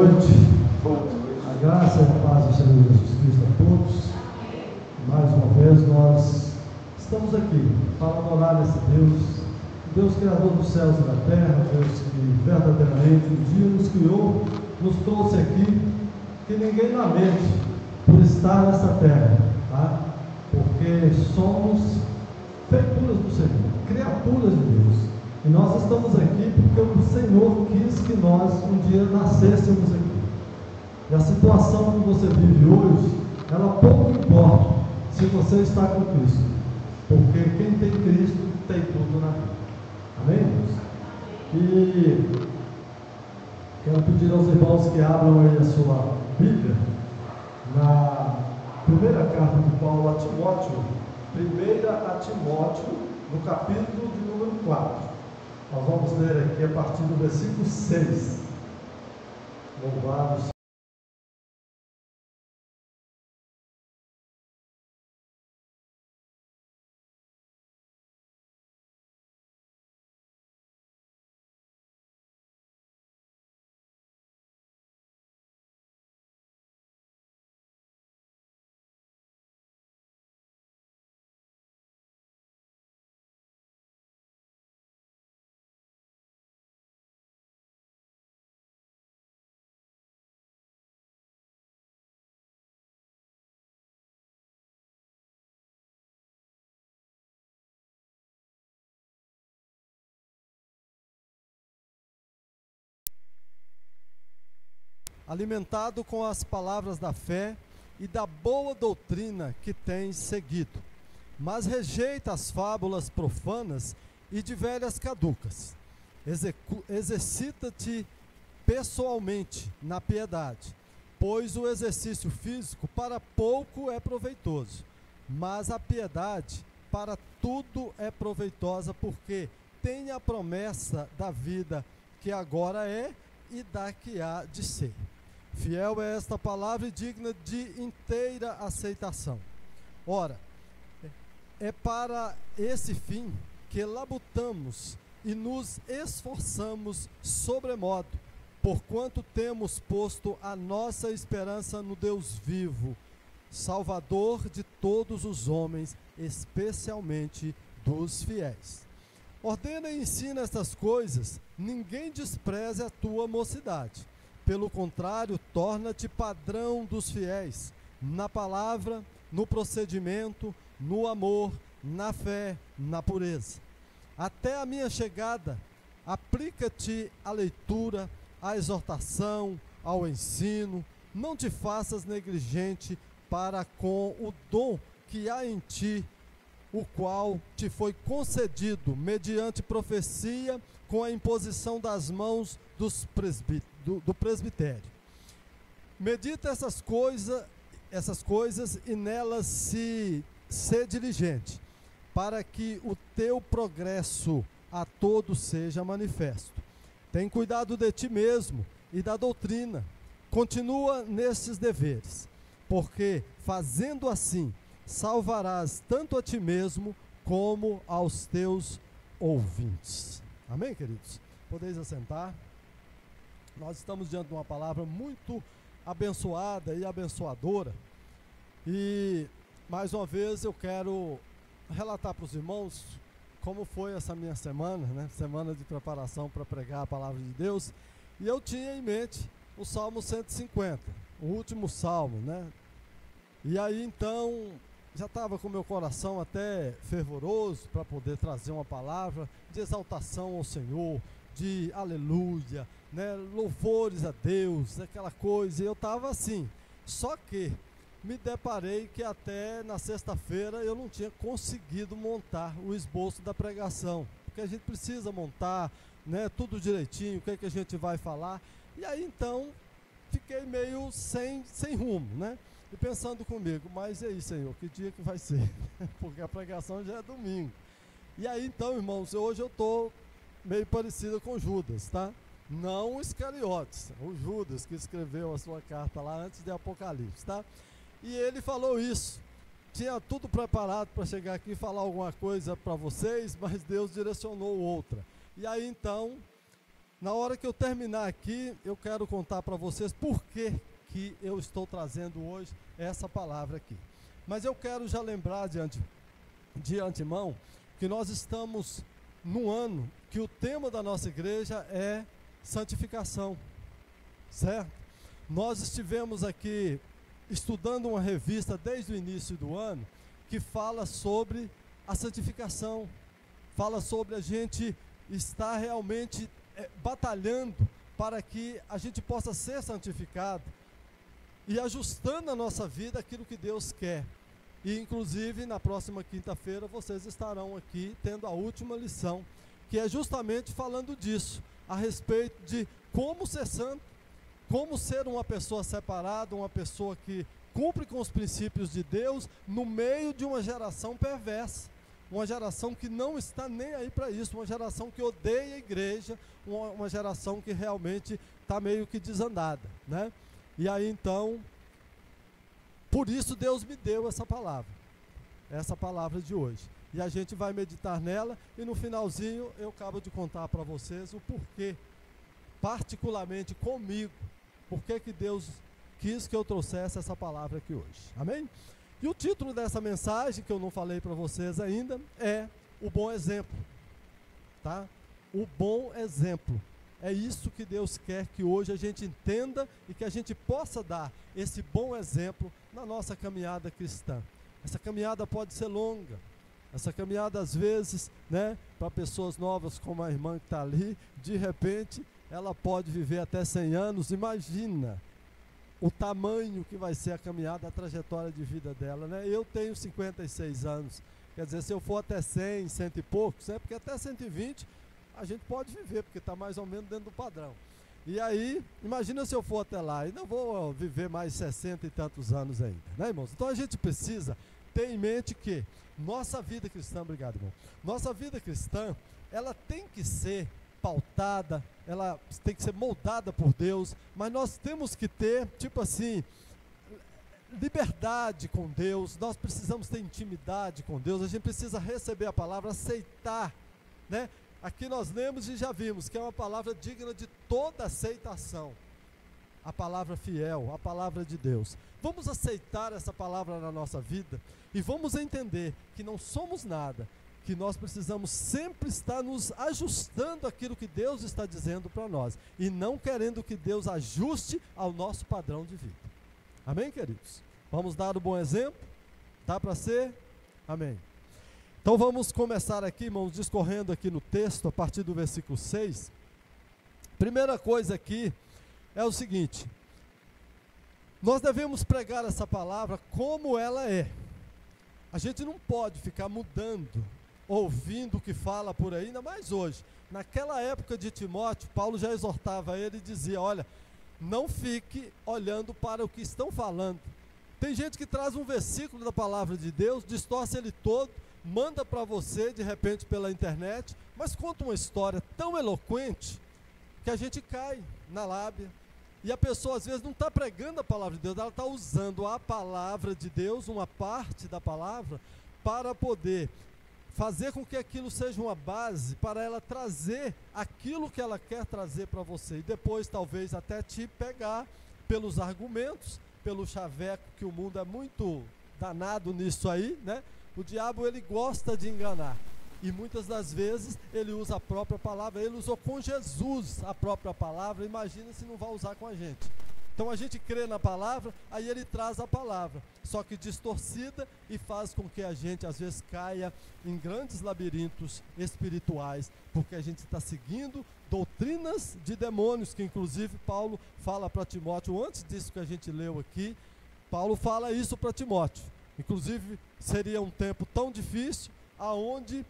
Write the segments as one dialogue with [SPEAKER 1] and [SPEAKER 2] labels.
[SPEAKER 1] noite. A graça e a paz do Senhor Jesus Cristo a todos. Mais uma vez nós estamos aqui para adorar esse Deus Criador dos céus e da terra, Deus que verdadeiramente um dia nos criou, nos trouxe aqui, que ninguém lamente por estar nessa terra, tá? Porque somos feituras do Senhor, criaturas de Deus. E nós estamos aqui porque o Senhor quis que nós um dia nascêssemos aqui. E a situação que você vive hoje, ela pouco importa se você está com Cristo, porque quem tem Cristo tem tudo na vida. Amém, Deus? E quero pedir aos irmãos que abram aí a sua Bíblia na primeira carta de Paulo a Timóteo, no capítulo de número 4. Nós vamos ler aqui a partir do versículo 6. Louvado seja. Alimentado com as palavras da fé e da boa doutrina que tens seguido, mas rejeita as fábulas profanas e de velhas caducas. Exercita-te pessoalmente na piedade, pois o exercício físico para pouco é proveitoso, mas a piedade para tudo é proveitosa, porque tem a promessa da vida que agora é e da que há de ser. Fiel é esta palavra e digna de inteira aceitação. Ora, é para esse fim que labutamos e nos esforçamos sobremodo, porquanto temos posto a nossa esperança no Deus vivo, Salvador de todos os homens, especialmente dos fiéis. Ordena e ensina estas coisas, ninguém despreze a tua mocidade. Pelo contrário, torna-te padrão dos fiéis, na palavra, no procedimento, no amor, na fé, na pureza. Até a minha chegada, aplica-te à leitura, à exortação, ao ensino, não te faças negligente para com o dom que há em ti, o qual te foi concedido mediante profecia com a imposição das mãos do presbitério. Medita essas coisas e nelas se diligente, para que o teu progresso a todos seja manifesto. Tem cuidado de ti mesmo e da doutrina. Continua nesses deveres, porque fazendo assim salvarás tanto a ti mesmo como aos teus ouvintes. Amém, queridos? Podeis assentar. Nós estamos diante de uma palavra muito abençoada e abençoadora. E, mais uma vez, eu quero relatar para os irmãos como foi essa minha semana, né? Semana de preparação para pregar a palavra de Deus. E eu tinha em mente o Salmo 150, o último salmo, né? E aí, então, já estava com meu coração até fervoroso para poder trazer uma palavra de exaltação ao Senhor, de aleluia, né, louvores a Deus, aquela coisa. E eu estava assim, só que me deparei que até na sexta-feira eu não tinha conseguido montar o esboço da pregação, porque a gente precisa montar, né, tudo direitinho, o que é que a gente vai falar. E aí então fiquei meio sem rumo, né? E pensando comigo, mas e aí, Senhor, que dia que vai ser? Porque a pregação já é domingo. E aí então, irmãos, hoje eu estou meio parecido com Judas, tá? Não o Iscariotes, o Judas que escreveu a sua carta lá antes de Apocalipse, tá? E ele falou isso. Tinha tudo preparado para chegar aqui e falar alguma coisa para vocês, mas Deus direcionou outra. E aí então, Na hora que eu terminar aqui, eu quero contar para vocês por que eu estou trazendo hoje essa palavra aqui. Mas eu quero já lembrar de antemão que nós estamos num ano que o tema da nossa igreja é santificação, certo? Nós estivemos aqui estudando uma revista desde o início do ano que fala sobre a santificação, fala sobre a gente estar realmente batalhando para que a gente possa ser santificado e ajustando a nossa vida àquilo que Deus quer. E inclusive na próxima quinta-feira vocês estarão aqui tendo a última lição, que é justamente falando disso, a respeito de como ser santo, como ser uma pessoa separada, uma pessoa que cumpre com os princípios de Deus no meio de uma geração perversa, uma geração que não está nem aí para isso, uma geração que odeia a igreja, uma geração que realmente está meio que desandada, né? E aí então, por isso Deus me deu essa palavra de hoje. E a gente vai meditar nela e no finalzinho eu acabo de contar para vocês o porquê, particularmente comigo, porquê que Deus quis que eu trouxesse essa palavra aqui hoje. Amém? E o título dessa mensagem, que eu não falei para vocês ainda, é o bom exemplo, tá? O bom exemplo. É isso que Deus quer que hoje a gente entenda e que a gente possa dar esse bom exemplo na nossa caminhada cristã. Essa caminhada pode ser longa, essa caminhada às vezes, né, para pessoas novas como a irmã que está ali, de repente ela pode viver até 100 anos, imagina o tamanho que vai ser a caminhada, a trajetória de vida dela, né? Eu tenho 56 anos, quer dizer, se eu for até 100, 100 e poucos, né? Porque até 120 a gente pode viver, porque está mais ou menos dentro do padrão. E aí, imagina se eu for até lá, ainda vou viver mais 60 e tantos anos ainda, né, irmãos? Então a gente precisa ter em mente que nossa vida cristã, obrigado, irmão, nossa vida cristã, ela tem que ser pautada, ela tem que ser moldada por Deus, mas nós temos que ter, tipo assim, liberdade com Deus, nós precisamos ter intimidade com Deus, a gente precisa receber a palavra, aceitar, né? Aqui nós lemos e já vimos que é uma palavra digna de toda aceitação, a palavra fiel, a palavra de Deus. Vamos aceitar essa palavra na nossa vida e vamos entender que não somos nada, que nós precisamos sempre estar nos ajustando àquilo que Deus está dizendo para nós e não querendo que Deus ajuste ao nosso padrão de vida. Amém, queridos? Vamos dar o bom exemplo? Dá para ser? Amém. Então vamos começar aqui, irmãos, discorrendo aqui no texto, a partir do versículo 6. Primeira coisa aqui é o seguinte: nós devemos pregar essa palavra como ela é. A gente não pode ficar mudando, ouvindo o que fala por aí, ainda mais hoje. Naquela época de Timóteo, Paulo já exortava ele e dizia: olha, não fique olhando para o que estão falando. Tem gente que traz um versículo da palavra de Deus, distorce ele todo, manda para você de repente pela internet, mas conta uma história tão eloquente que a gente cai na lábia. E a pessoa às vezes não está pregando a palavra de Deus, ela está usando a palavra de Deus, uma parte da palavra, para poder fazer com que aquilo seja uma base para ela trazer aquilo que ela quer trazer para você. E depois talvez até te pegar pelos argumentos, pelo chaveco, que o mundo é muito danado nisso aí, né? O diabo, ele gosta de enganar. E muitas das vezes ele usa a própria palavra, ele usou com Jesus a própria palavra, imagina se não vai usar com a gente. Então a gente crê na palavra, aí ele traz a palavra, só que distorcida, e faz com que a gente às vezes caia em grandes labirintos espirituais, porque a gente está seguindo doutrinas de demônios, que inclusive Paulo fala para Timóteo, antes disso que a gente leu aqui, Paulo fala isso para Timóteo. Inclusive seria um tempo tão difícil, aonde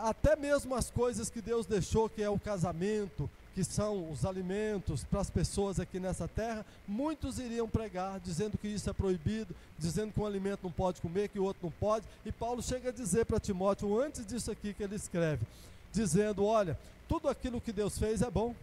[SPEAKER 1] até mesmo as coisas que Deus deixou, que é o casamento, que são os alimentos para as pessoas aqui nessa terra, muitos iriam pregar, dizendo que isso é proibido, dizendo que um alimento não pode comer, que o outro não pode, e Paulo chega a dizer para Timóteo, antes disso aqui que ele escreve, dizendo: olha, tudo aquilo que Deus fez é bom,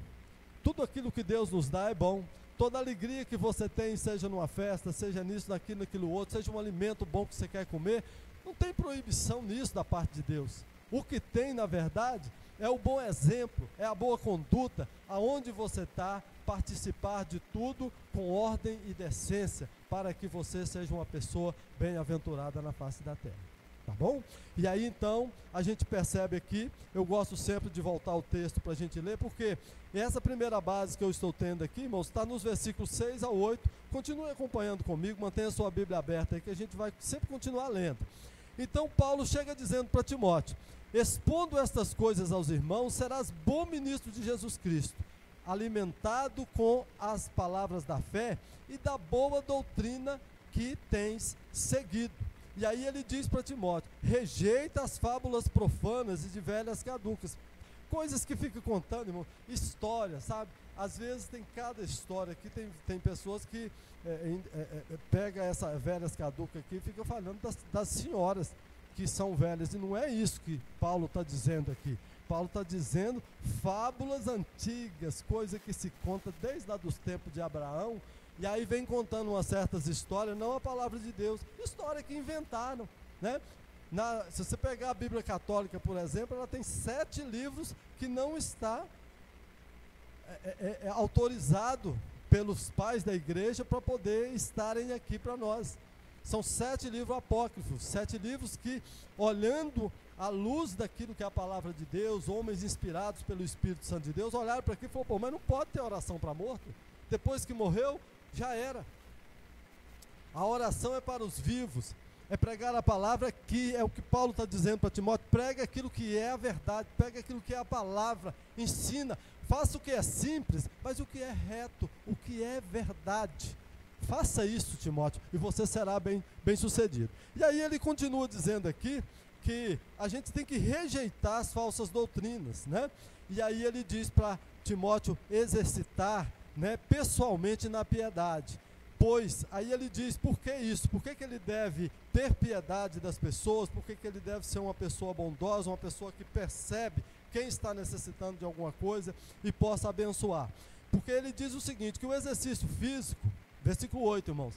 [SPEAKER 1] tudo aquilo que Deus nos dá é bom, toda alegria que você tem, seja numa festa, seja nisso, naquilo outro, seja um alimento bom que você quer comer, não tem proibição nisso da parte de Deus. O que tem, na verdade, é o bom exemplo, é a boa conduta, aonde você está, participar de tudo com ordem e decência, para que você seja uma pessoa bem-aventurada na face da terra. Tá bom? E aí então, a gente percebe aqui, eu gosto sempre de voltar ao texto para a gente ler, porque essa primeira base que eu estou tendo aqui, irmãos, está nos versículos 6 a 8, continue acompanhando comigo, mantenha a sua Bíblia aberta aí, que a gente vai sempre continuar lendo. Então Paulo chega dizendo para Timóteo: expondo estas coisas aos irmãos, serás bom ministro de Jesus Cristo, alimentado com as palavras da fé e da boa doutrina que tens seguido. E aí ele diz para Timóteo: rejeita as fábulas profanas e de velhas caducas. Coisas que fica contando, irmão, história, sabe? Às vezes tem cada história aqui, tem pessoas que pega essa velhas caducas aqui e fica falando das senhoras que são velhas, e não é isso que Paulo está dizendo aqui. Paulo está dizendo fábulas antigas, coisa que se conta desde lá dos tempos de Abraão, e aí vem contando umas certas histórias, não a palavra de Deus, história que inventaram, né? Se você pegar a Bíblia Católica, por exemplo, ela tem 7 livros que não está autorizado pelos pais da igreja para poder estarem aqui para nós. São 7 livros apócrifos, 7 livros que, olhando à luz daquilo que é a palavra de Deus, homens inspirados pelo Espírito Santo de Deus, olharam para aqui e falaram: pô, mas não pode ter oração para morto? Depois que morreu, já era. A oração é para os vivos, é pregar a palavra, que é o que Paulo está dizendo para Timóteo: prega aquilo que é a verdade, prega aquilo que é a palavra, ensina, faça o que é simples, mas o que é reto, o que é verdade. Faça isso, Timóteo, e você será bem sucedido. E aí ele continua dizendo aqui que a gente tem que rejeitar as falsas doutrinas, né? E aí ele diz para Timóteo exercitar, né, pessoalmente na piedade. Pois, aí ele diz, por que isso? Por que ele deve ter piedade das pessoas? Por que ele deve ser uma pessoa bondosa, uma pessoa que percebe quem está necessitando de alguma coisa e possa abençoar? Porque ele diz o seguinte, que o exercício físico, versículo 8, irmãos,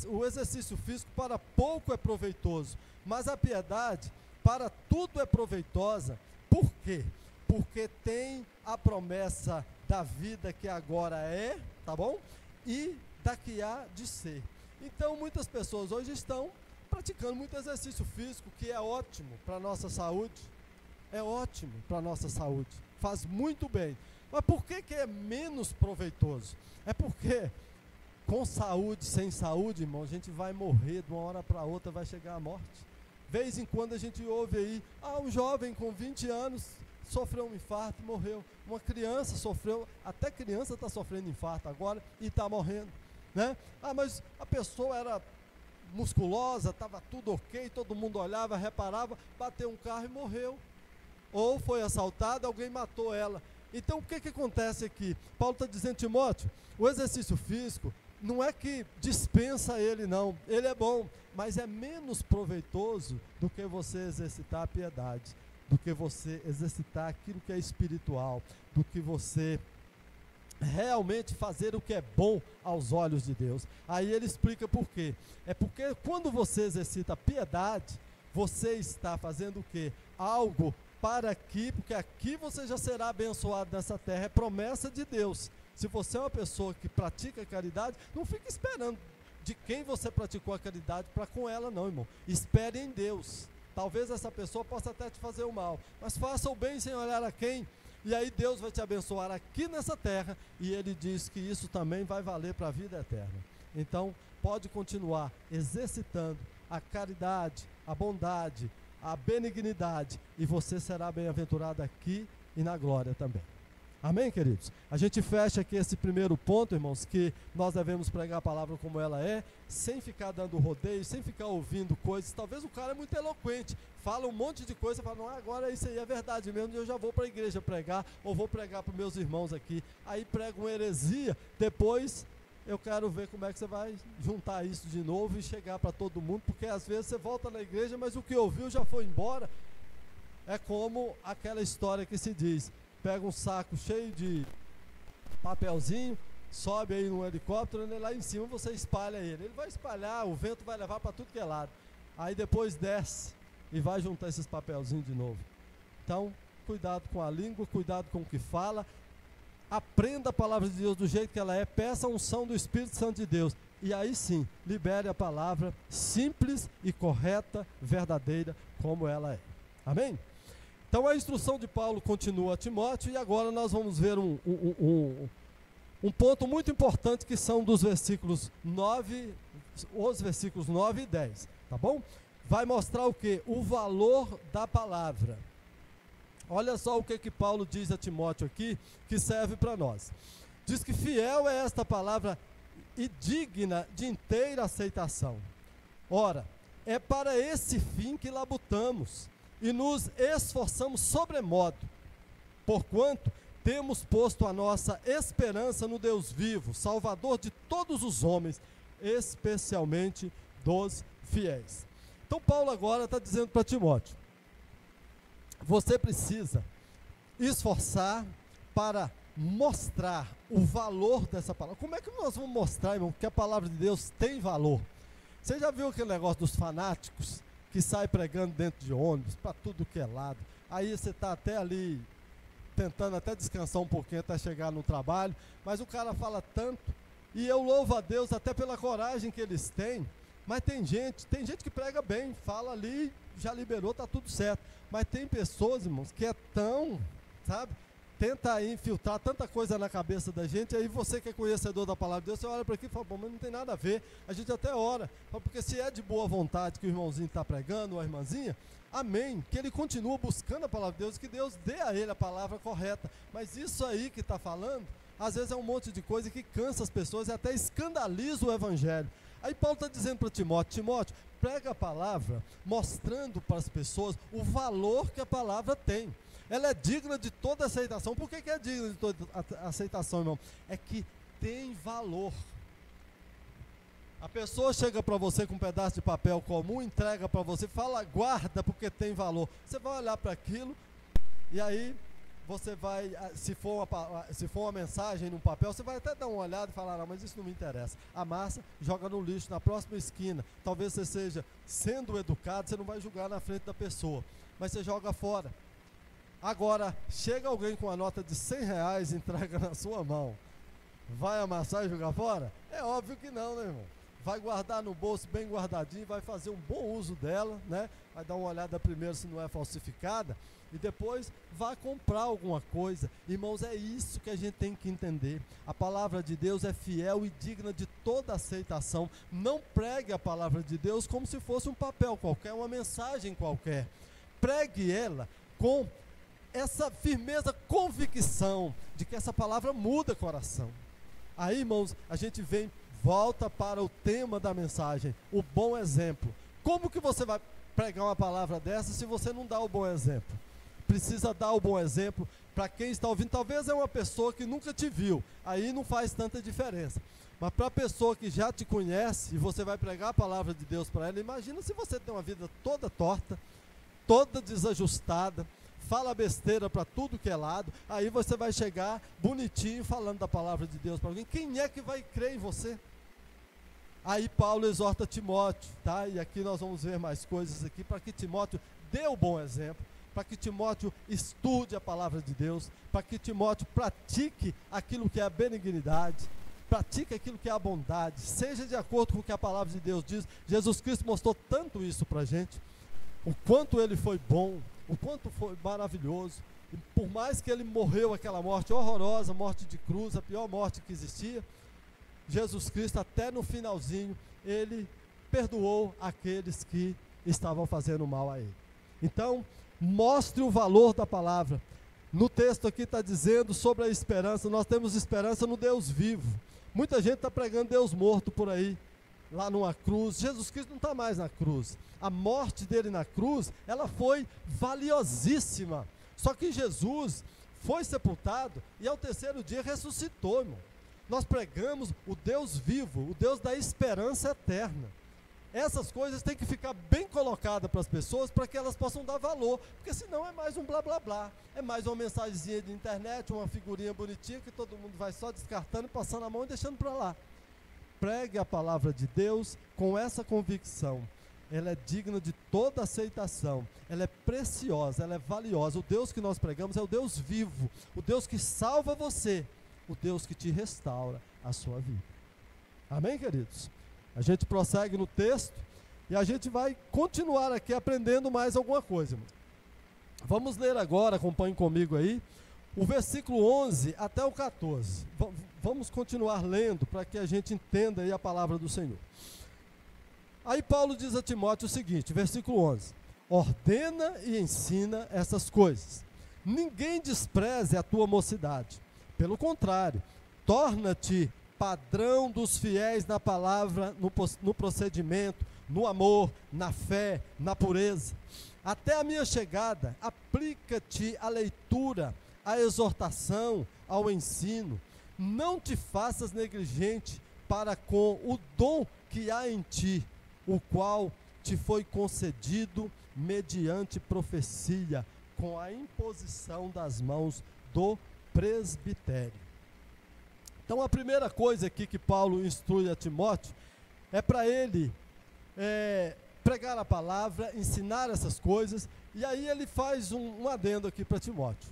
[SPEAKER 1] o exercício físico para pouco é proveitoso, mas a piedade para tudo é proveitosa. Por quê? Porque tem a promessa da vida que agora é, tá bom? E da que há de ser. Então muitas pessoas hoje estão praticando muito exercício físico, que é ótimo para a nossa saúde, é ótimo para a nossa saúde, faz muito bem. Mas por que é menos proveitoso? É porque com saúde, sem saúde, irmão, a gente vai morrer de uma hora para outra, vai chegar a morte. Vez em quando a gente ouve aí, um jovem com 20 anos sofreu um infarto e morreu. Uma criança sofreu, até criança está sofrendo infarto agora e está morrendo, né? Mas a pessoa era musculosa, estava tudo ok, todo mundo olhava, reparava, bateu um carro e morreu. Ou foi assaltada, alguém matou ela. Então o que acontece aqui? Paulo está dizendo: Timóteo, o exercício físico não é que dispensa ele, não, ele é bom, mas é menos proveitoso do que você exercitar a piedade, do que você exercitar aquilo que é espiritual, do que você realmente fazer o que é bom aos olhos de Deus. Aí ele explica por quê. É porque quando você exercita a piedade, você está fazendo o quê? Algo para aqui, porque aqui você já será abençoado nessa terra, é promessa de Deus. Se você é uma pessoa que pratica a caridade, não fique esperando de quem você praticou a caridade para com ela, não, irmão. Espere em Deus. Talvez essa pessoa possa até te fazer o mal, mas faça o bem sem olhar a quem, e aí Deus vai te abençoar aqui nessa terra, e ele diz que isso também vai valer para a vida eterna. Então, pode continuar exercitando a caridade, a bondade, a benignidade, e você será bem-aventurado aqui e na glória também. Amém, queridos? A gente fecha aqui esse primeiro ponto, irmãos, que nós devemos pregar a palavra como ela é, sem ficar dando rodeio, sem ficar ouvindo coisas. Talvez o cara é muito eloquente, fala um monte de coisa, fala: não, agora isso aí é verdade mesmo, eu já vou para a igreja pregar, ou vou pregar para os meus irmãos aqui. Aí prega uma heresia, depois eu quero ver como é que você vai juntar isso de novo e chegar para todo mundo, porque às vezes você volta na igreja, mas o que ouviu já foi embora. É como aquela história que se diz: pega um saco cheio de papelzinho, sobe aí num helicóptero, e lá em cima você espalha ele. Ele vai espalhar, o vento vai levar para tudo que é lado. Aí depois desce e vai juntar esses papelzinhos de novo. Então, cuidado com a língua, cuidado com o que fala. Aprenda a palavra de Deus do jeito que ela é, peça a unção do Espírito Santo de Deus. E aí sim, libere a palavra simples e correta, verdadeira, como ela é. Amém? Então a instrução de Paulo continua a Timóteo, e agora nós vamos ver um ponto muito importante, que são dos versículos 9, os versículos 9 e 10, tá bom? Vai mostrar o quê? O valor da palavra. Olha só o que Paulo diz a Timóteo aqui, que serve para nós. Diz que fiel é esta palavra e digna de inteira aceitação. Ora, é para esse fim que labutamos e nos esforçamos sobremodo, porquanto temos posto a nossa esperança no Deus vivo, Salvador de todos os homens, especialmente dos fiéis. Então Paulo agora está dizendo para Timóteo: você precisa esforçar para mostrar o valor dessa palavra. Como é que nós vamos mostrar, irmão, que a palavra de Deus tem valor? Você já viu aquele negócio dos fanáticos que sai pregando dentro de ônibus, para tudo que é lado? Aí você está até ali, tentando até descansar um pouquinho até chegar no trabalho, mas o cara fala tanto, e eu louvo a Deus até pela coragem que eles têm. Mas tem gente que prega bem, fala ali, já liberou, está tudo certo. Mas tem pessoas, irmãos, que é tão, sabe, tenta infiltrar tanta coisa na cabeça da gente. Aí você que é conhecedor da palavra de Deus, você olha para aqui e fala: bom, mas não tem nada a ver. A gente até ora, porque se é de boa vontade que o irmãozinho está pregando, ou a irmãzinha, amém, que ele continua buscando a palavra de Deus, que Deus dê a ele a palavra correta. Mas isso aí que está falando, às vezes é um monte de coisa que cansa as pessoas e até escandaliza o evangelho. Aí Paulo está dizendo para Timóteo: prega a palavra mostrando para as pessoas o valor que a palavra tem. Ela é digna de toda aceitação. Por que é digna de toda aceitação, irmão? É que tem valor. A pessoa chega para você com um pedaço de papel comum, entrega para você, fala: guarda porque tem valor. Você vai olhar para aquilo, e aí você vai, se for uma mensagem num papel, você vai até dar uma olhada e falar: não, mas isso não me interessa. Amassa, joga no lixo, na próxima esquina. Talvez você seja, sendo educado, você não vai julgar na frente da pessoa, mas você joga fora. Agora, chega alguém com uma nota de R$100 e entrega na sua mão, vai amassar e jogar fora? É óbvio que não, né, irmão? Vai guardar no bolso bem guardadinho, vai fazer um bom uso dela, né? Vai dar uma olhada primeiro se não é falsificada, e depois vai comprar alguma coisa. Irmãos, é isso que a gente tem que entender. A palavra de Deus é fiel e digna de toda aceitação. Não pregue a palavra de Deus como se fosse um papel qualquer, uma mensagem qualquer. Pregue ela com essa firmeza, convicção de que essa palavra muda coração. Aí, irmãos, a gente volta para o tema da mensagem, o bom exemplo. Como que você vai pregar uma palavra dessa se você não dá o bom exemplo? Precisa dar o bom exemplo para quem está ouvindo. Talvez é uma pessoa que nunca te viu, aí não faz tanta diferença. Mas para a pessoa que já te conhece, e você vai pregar a palavra de Deus para ela, imagina se você tem uma vida toda torta, toda desajustada, fala besteira para tudo que é lado, aí você vai chegar bonitinho falando da palavra de Deus para alguém. Quem é que vai crer em você? Aí Paulo exorta Timóteo, tá? E aqui nós vamos ver mais coisas aqui, para que Timóteo dê o bom exemplo, para que Timóteo estude a palavra de Deus, para que Timóteo pratique aquilo que é a benignidade, pratique aquilo que é a bondade, seja de acordo com o que a palavra de Deus diz. Jesus Cristo mostrou tanto isso para a gente, o quanto ele foi bom, o quanto foi maravilhoso. E por mais que ele morreu aquela morte horrorosa, morte de cruz, a pior morte que existia, Jesus Cristo, até no finalzinho, ele perdoou aqueles que estavam fazendo mal a ele. Então, mostre o valor da palavra. No texto aqui está dizendo sobre a esperança. Nós temos esperança no Deus vivo. Muita gente está pregando Deus morto por aí, lá numa cruz. Jesus Cristo não está mais na cruz. A morte dele na cruz, ela foi valiosíssima. Só que Jesus foi sepultado e ao terceiro dia ressuscitou, irmão. Nós pregamos o Deus vivo, o Deus da esperança eterna. Essas coisas têm que ficar bem colocadas para as pessoas, para que elas possam dar valor, porque senão é mais um blá blá blá, é mais uma mensagenzinha de internet, uma figurinha bonitinha que todo mundo vai só descartando, passando a mão e deixando para lá. Pregue a palavra de Deus com essa convicção. ela é digna de toda aceitação, ela é preciosa, ela é valiosa. O Deus que nós pregamos é o Deus vivo, o Deus que salva você, o Deus que te restaura a sua vida. Amém, queridos? A gente prossegue no texto e a gente vai continuar aqui aprendendo mais alguma coisa. Vamos ler agora, acompanhe comigo aí, o versículo 11 até o 14. Vamos continuar lendo para que a gente entenda aí a palavra do Senhor. Aí Paulo diz a Timóteo o seguinte, versículo 11: ordena e ensina essas coisas. Ninguém despreze a tua mocidade. Pelo contrário, torna-te padrão dos fiéis na palavra, no procedimento, no amor, na fé, na pureza. Até a minha chegada, aplica-te à leitura, à exortação, ao ensino. Não te faças negligente para com o dom que há em ti, o qual te foi concedido mediante profecia, com a imposição das mãos do presbitério. Então a primeira coisa aqui que Paulo instrui a Timóteo é para ele pregar a palavra, ensinar essas coisas, e aí ele faz um adendo aqui para Timóteo.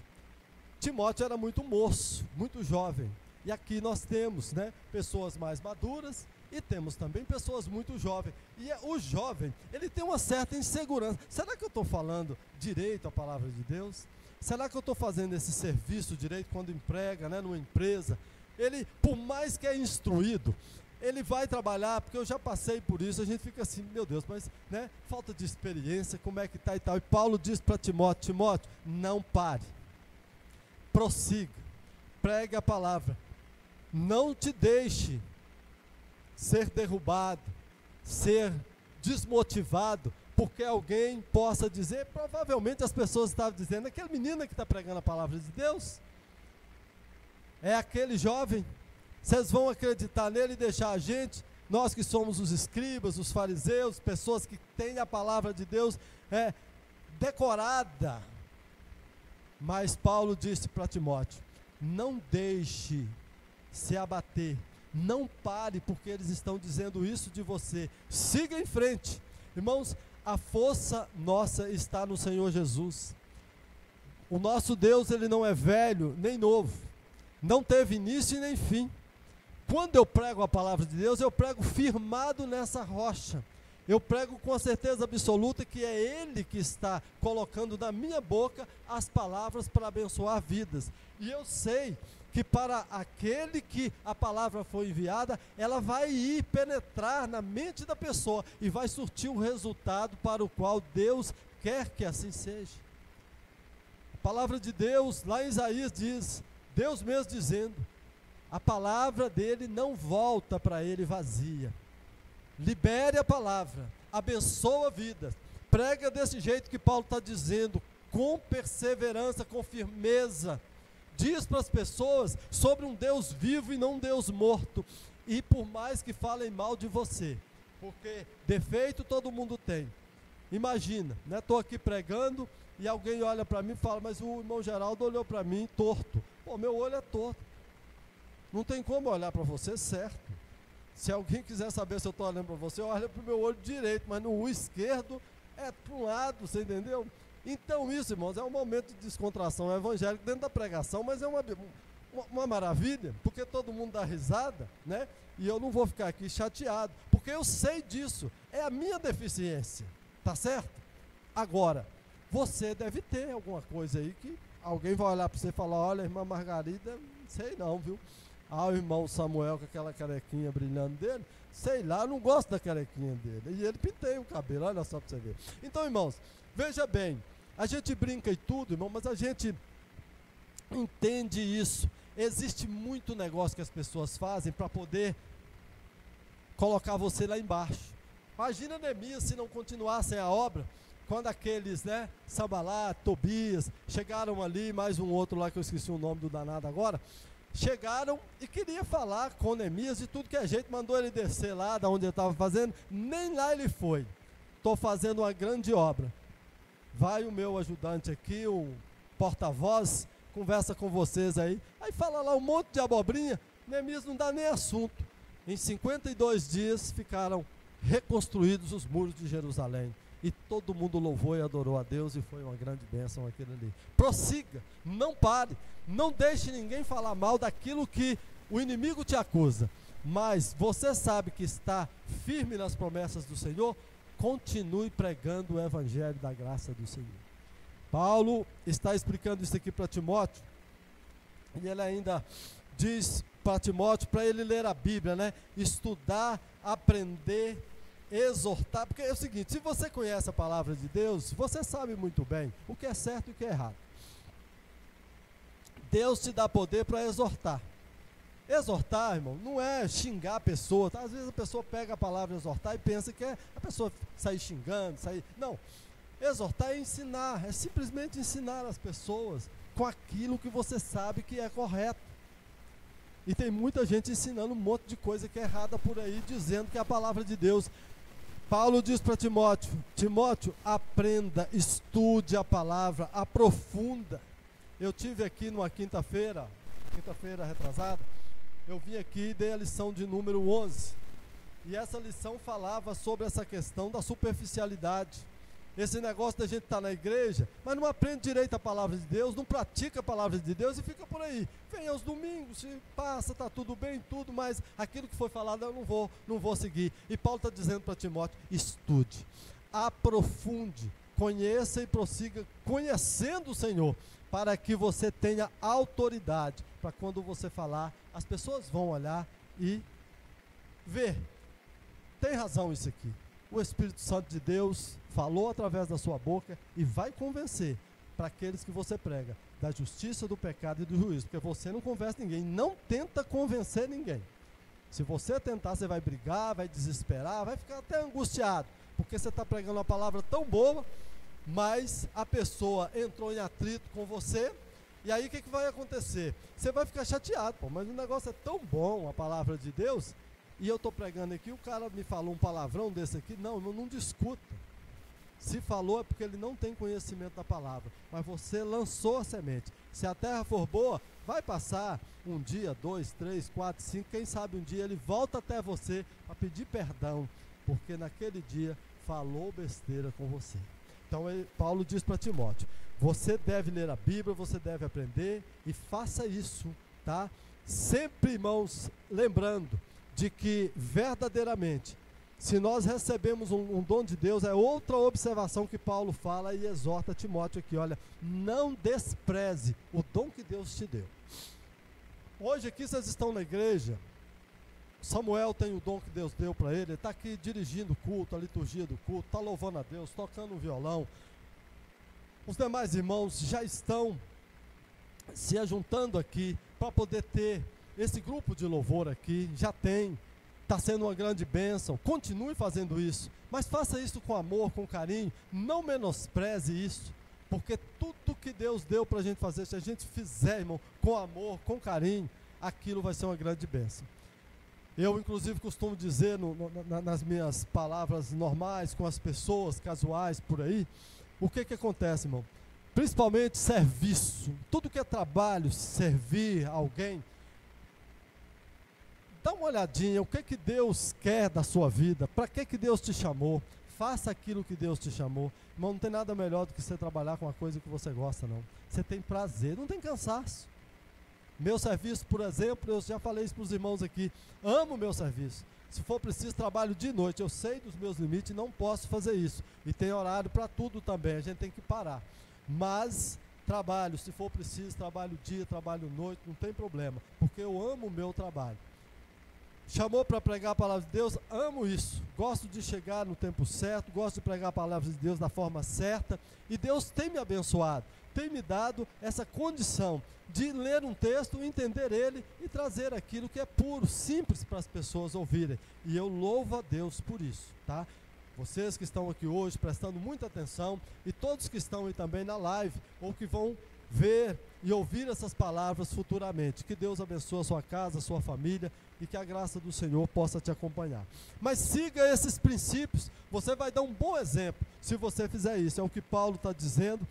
[SPEAKER 1] Timóteo era muito moço, muito jovem, e aqui nós temos, né, pessoas mais maduras e temos também pessoas muito jovens, e o jovem, ele tem uma certa insegurança. Será que eu estou falando direito a palavra de Deus? Será que eu estou fazendo esse serviço direito quando emprega, né, numa empresa? Ele, por mais que é instruído, ele vai trabalhar, porque eu já passei por isso, a gente fica assim, meu Deus, mas, né, falta de experiência, como é que está e tal. E Paulo diz para Timóteo, Timóteo, não pare, prossiga, pregue a palavra, não te deixe ser derrubado, ser desmotivado, porque alguém possa dizer, provavelmente as pessoas estavam dizendo, aquele menino que está pregando a palavra de Deus, é aquele jovem, vocês vão acreditar nele e deixar a gente, nós que somos os escribas, os fariseus, pessoas que têm a palavra de Deus decorada. Mas Paulo disse para Timóteo, não deixe se abater, não pare porque eles estão dizendo isso de você, siga em frente. Irmãos, a força nossa está no Senhor Jesus. O nosso Deus, ele não é velho nem novo, não teve início e nem fim. Quando eu prego a palavra de Deus, eu prego firmado nessa rocha, eu prego com a certeza absoluta que é Ele que está colocando na minha boca as palavras para abençoar vidas, e eu sei que para aquele que a palavra foi enviada, ela vai ir penetrar na mente da pessoa, e vai surtir o resultado para o qual Deus quer que assim seja. A palavra de Deus, lá em Isaías diz, Deus mesmo dizendo, a palavra dele não volta para ele vazia. Libere a palavra, abençoa a vida, prega desse jeito que Paulo está dizendo, com perseverança, com firmeza, diz para as pessoas sobre um Deus vivo e não um Deus morto, e por mais que falem mal de você, porque defeito todo mundo tem. Imagina, né, estou aqui pregando e alguém olha para mim e fala, mas o irmão Geraldo olhou para mim torto. Pô, meu olho é torto, não tem como olhar para você certo. Se alguém quiser saber se eu estou olhando para você, olha para o meu olho direito, mas no olho esquerdo é para um lado, você entendeu? Então isso, irmãos, é um momento de descontração evangélica dentro da pregação, mas é uma maravilha, porque todo mundo dá risada, né? E eu não vou ficar aqui chateado, porque eu sei disso, é a minha deficiência, tá certo? Agora, você deve ter alguma coisa aí que alguém vai olhar para você e falar, olha, irmã Margarida, sei não, viu? Ah, o irmão Samuel com aquela carequinha brilhando dele, sei lá, eu não gosto da carequinha dele, e ele penteia o cabelo, olha só para você ver. Então, irmãos, veja bem, a gente brinca e tudo, irmão, mas a gente entende isso. Existe muito negócio que as pessoas fazem para poder colocar você lá embaixo. Imagina Neemias se não continuassem a obra, quando aqueles, né, Sanbalat, Tobias, chegaram ali, mais um outro lá que eu esqueci o nome do danado agora, chegaram e queria falar com Neemias de tudo que é jeito, mandou ele descer lá, da onde ele estava fazendo, nem lá ele foi. Estou fazendo uma grande obra. Vai o meu ajudante aqui, o porta-voz, conversa com vocês aí. Aí fala lá um monte de abobrinha, Neemias não dá nem assunto. Em 52 dias ficaram reconstruídos os muros de Jerusalém. E todo mundo louvou e adorou a Deus, e foi uma grande bênção aquilo ali. Prossiga, não pare, não deixe ninguém falar mal daquilo que o inimigo te acusa. Mas você sabe que está firme nas promessas do Senhor, continue pregando o evangelho da graça do Senhor. Paulo está explicando isso aqui para Timóteo, e ele ainda diz para Timóteo, para ele ler a Bíblia, né? Estudar, aprender, exortar, porque é o seguinte, se você conhece a palavra de Deus, você sabe muito bem o que é certo e o que é errado. Deus te dá poder para exortar. Exortar, irmão, não é xingar a pessoa, tá? Às vezes a pessoa pega a palavra exortar e pensa que é a pessoa sair xingando, não, exortar é ensinar, é simplesmente ensinar as pessoas com aquilo que você sabe que é correto. E tem muita gente ensinando um monte de coisa que é errada por aí, dizendo que é a palavra de Deus. Paulo diz para Timóteo, Timóteo, aprenda, estude a palavra, aprofunda. Eu tive aqui numa quinta-feira retrasada, eu vim aqui e dei a lição de número 11. E essa lição falava sobre essa questão da superficialidade. Esse negócio da gente estar na igreja, mas não aprende direito a palavra de Deus, não pratica a palavra de Deus e fica por aí. Vem aos domingos, se passa, está tudo bem, tudo, mas aquilo que foi falado eu não vou seguir. E Paulo está dizendo para Timóteo, estude, aprofunde, conheça e prossiga conhecendo o Senhor, para que você tenha autoridade, para quando você falar, as pessoas vão olhar e ver. Tem razão isso aqui. O Espírito Santo de Deus falou através da sua boca e vai convencer para aqueles que você prega da justiça, do pecado e do juízo, porque você não convence ninguém, não tenta convencer ninguém. Se você tentar, você vai brigar, vai desesperar, vai ficar até angustiado, porque você está pregando uma palavra tão boa, mas a pessoa entrou em atrito com você, e aí o que vai acontecer? Você vai ficar chateado, mas o negócio é tão bom, a palavra de Deus, e eu estou pregando aqui, o cara me falou um palavrão desse aqui, não discuta. Se falou é porque ele não tem conhecimento da palavra, mas você lançou a semente. Se a terra for boa, vai passar um dia, 2, 3, 4, 5, quem sabe um dia ele volta até você para pedir perdão, porque naquele dia falou besteira com você. Então Paulo diz para Timóteo, você deve ler a Bíblia, você deve aprender e faça isso, tá? Sempre, irmãos, lembrando de que verdadeiramente, se nós recebemos um dom de Deus, é outra observação que Paulo fala e exorta Timóteo aqui, olha, não despreze o dom que Deus te deu. Hoje aqui vocês estão na igreja, Samuel tem o dom que Deus deu para ele está aqui dirigindo o culto, a liturgia do culto, está louvando a Deus, tocando um violão. Os demais irmãos já estão se ajuntando aqui para poder ter esse grupo de louvor aqui, já tem, está sendo uma grande bênção, continue fazendo isso, mas faça isso com amor, com carinho, não menospreze isso, porque tudo que Deus deu para a gente fazer, se a gente fizer, irmão, com amor, com carinho, aquilo vai ser uma grande bênção. Eu, inclusive, costumo dizer nas minhas palavras normais, com as pessoas casuais por aí, o que acontece, irmão? Principalmente serviço, tudo que é trabalho, servir alguém, dá uma olhadinha, o que Deus quer da sua vida, para que Deus te chamou, faça aquilo que Deus te chamou. Irmão, não tem nada melhor do que você trabalhar com uma coisa que você gosta, não. Você tem prazer, não tem cansaço. Meu serviço, por exemplo, eu já falei isso para os irmãos aqui, amo meu serviço. Se for preciso, trabalho de noite, eu sei dos meus limites, não posso fazer isso. E tem horário para tudo também, a gente tem que parar. Mas trabalho, se for preciso, trabalho dia, trabalho noite, não tem problema, porque eu amo o meu trabalho. Chamou para pregar a palavra de Deus, amo isso, gosto de chegar no tempo certo, gosto de pregar a palavra de Deus da forma certa, e Deus tem me abençoado, tem me dado essa condição de ler um texto, entender ele e trazer aquilo que é puro, simples para as pessoas ouvirem, e eu louvo a Deus por isso, tá? Vocês que estão aqui hoje prestando muita atenção, e todos que estão aí também na live, ou que vão ver e ouvir essas palavras futuramente, que Deus abençoe a sua casa, a sua família, e que a graça do Senhor possa te acompanhar. Mas siga esses princípios, você vai dar um bom exemplo se você fizer isso, é o que Paulo está dizendo,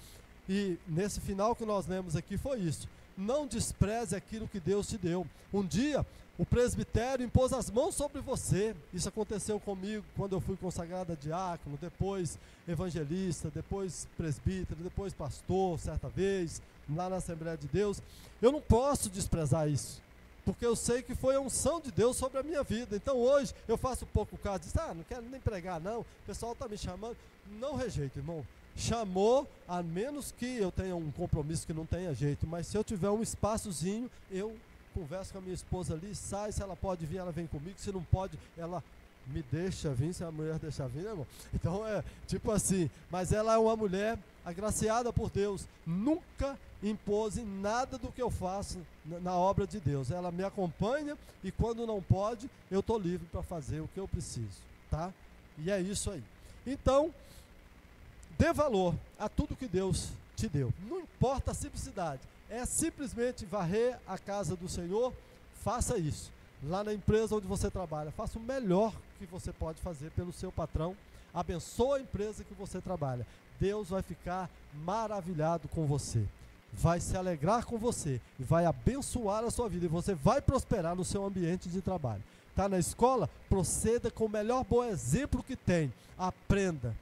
[SPEAKER 1] e nesse final que nós lemos aqui foi isso. não despreze aquilo que Deus te deu. Um dia, o presbitério impôs as mãos sobre você. Isso aconteceu comigo quando eu fui consagrado a diácono, depois evangelista, depois presbítero, depois pastor, certa vez, lá na Assembleia de Deus. Eu não posso desprezar isso, porque eu sei que foi a unção de Deus sobre a minha vida. Então hoje eu faço pouco caso disso. Não quero nem pregar não, o pessoal está me chamando. Não rejeito, irmão. Chamou, a menos que eu tenha um compromisso que não tenha jeito, mas se eu tiver um espaçozinho, eu converso com a minha esposa ali, sai, se ela pode vir, ela vem comigo, se não pode, ela me deixa vir, se a mulher deixar vir, né, irmão? Então é tipo assim, mas ela é uma mulher agraciada por Deus, nunca impôs em nada do que eu faço na obra de Deus. Ela me acompanha e quando não pode, eu estou livre para fazer o que eu preciso, tá? E é isso aí. Então, dê valor a tudo que Deus te deu. Não importa a simplicidade. É simplesmente varrer a casa do Senhor. Faça isso. Lá na empresa onde você trabalha, faça o melhor que você pode fazer pelo seu patrão. Abençoe a empresa que você trabalha. Deus vai ficar maravilhado com você. Vai se alegrar com você. E vai abençoar a sua vida. E você vai prosperar no seu ambiente de trabalho. Está na escola? Proceda com o melhor bom exemplo que tem. Aprenda.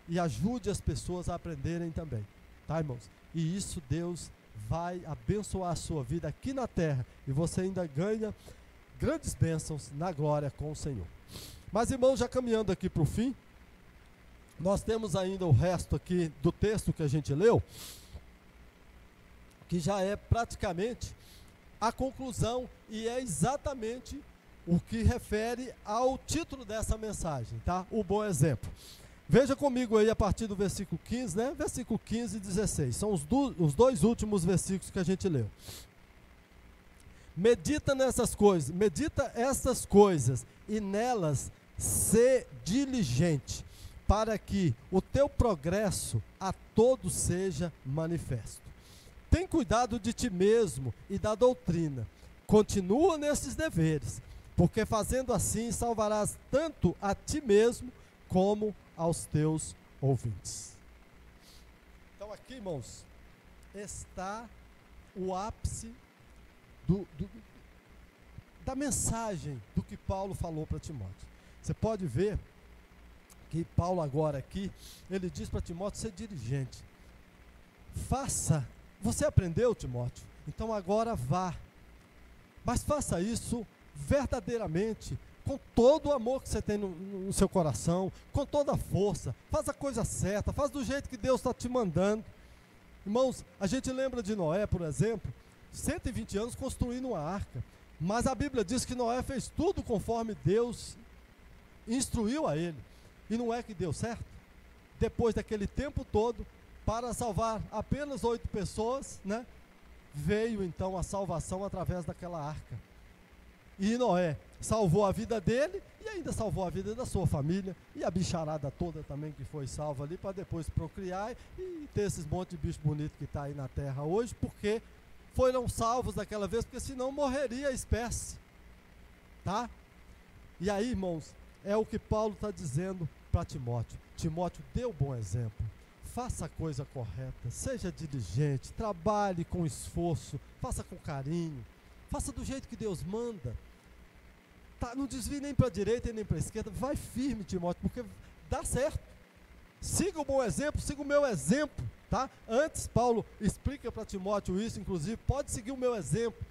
[SPEAKER 1] E ajude as pessoas a aprenderem também, tá, irmãos? E isso Deus vai abençoar a sua vida aqui na terra, e você ainda ganha grandes bênçãos na glória com o Senhor. Mas, irmãos, já caminhando aqui para o fim, nós temos ainda o resto aqui do texto que a gente leu, que já é praticamente a conclusão, e é exatamente o que refere ao título dessa mensagem, tá? O bom exemplo. Veja comigo aí a partir do versículo 15, né? Versículo 15 e 16. São os dois últimos versículos que a gente leu. Medita nessas coisas, medita essas coisas e nelas sê diligente, para que o teu progresso a todos seja manifesto. Tem cuidado de ti mesmo e da doutrina. Continua nesses deveres, porque fazendo assim salvarás tanto a ti mesmo como aos teus ouvintes. Então aqui, irmãos, está o ápice da mensagem do que Paulo falou para Timóteo. Você pode ver que Paulo agora aqui, ele diz para Timóteo ser diligente. Você aprendeu, Timóteo? Então agora vá. Mas faça isso verdadeiramente, com todo o amor que você tem no seu coração, com toda a força. Faz a coisa certa, faz do jeito que Deus está te mandando. Irmãos, a gente lembra de Noé, por exemplo, 120 anos construindo uma arca, mas a Bíblia diz que Noé fez tudo conforme Deus instruiu a ele, e não é que deu certo? Depois daquele tempo todo, para salvar apenas 8 pessoas, né? Veio então a salvação através daquela arca. E Noé salvou a vida dele e ainda salvou a vida da sua família e a bicharada toda também que foi salva ali, para depois procriar e ter esses montes de bicho bonito que está aí na terra hoje, porque foram salvos daquela vez, porque senão morreria a espécie, tá? E aí, irmãos, é o que Paulo está dizendo para Timóteo. Timóteo, dê o bom exemplo, faça a coisa correta, seja diligente, trabalhe com esforço, faça com carinho, faça do jeito que Deus manda. Tá, não desvie nem para a direita e nem para a esquerda, vai firme, Timóteo, porque dá certo. Siga o bom exemplo, siga o meu exemplo, tá? Antes, Paulo explica para Timóteo isso, inclusive, pode seguir o meu exemplo.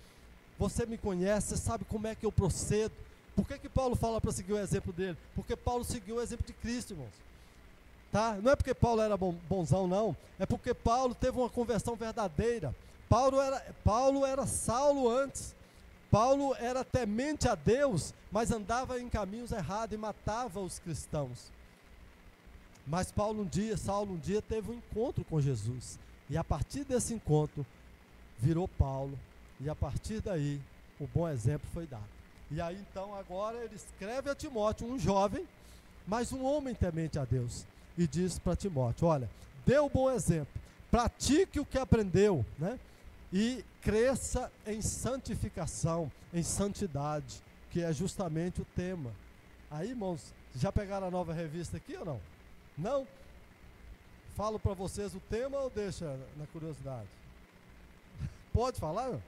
[SPEAKER 1] Você me conhece, você sabe como é que eu procedo. Por que Paulo fala para seguir o exemplo dele? Porque Paulo seguiu o exemplo de Cristo, irmãos. Tá? Não é porque Paulo era bonzão, não. É porque Paulo teve uma conversão verdadeira. Paulo era Saulo antes. Paulo era temente a Deus, mas andava em caminhos errados e matava os cristãos. Mas Saulo um dia teve um encontro com Jesus. E a partir desse encontro, virou Paulo. E a partir daí, o bom exemplo foi dado. E aí então agora ele escreve a Timóteo, um jovem, mas um homem temente a Deus. E diz para Timóteo, olha, dê o bom exemplo, pratique o que aprendeu, né? E cresça em santificação, em santidade, que é justamente o tema. Aí, irmãos, já pegaram a nova revista aqui ou não? Não? Falo para vocês o tema ou deixa na curiosidade? pode falar, irmão?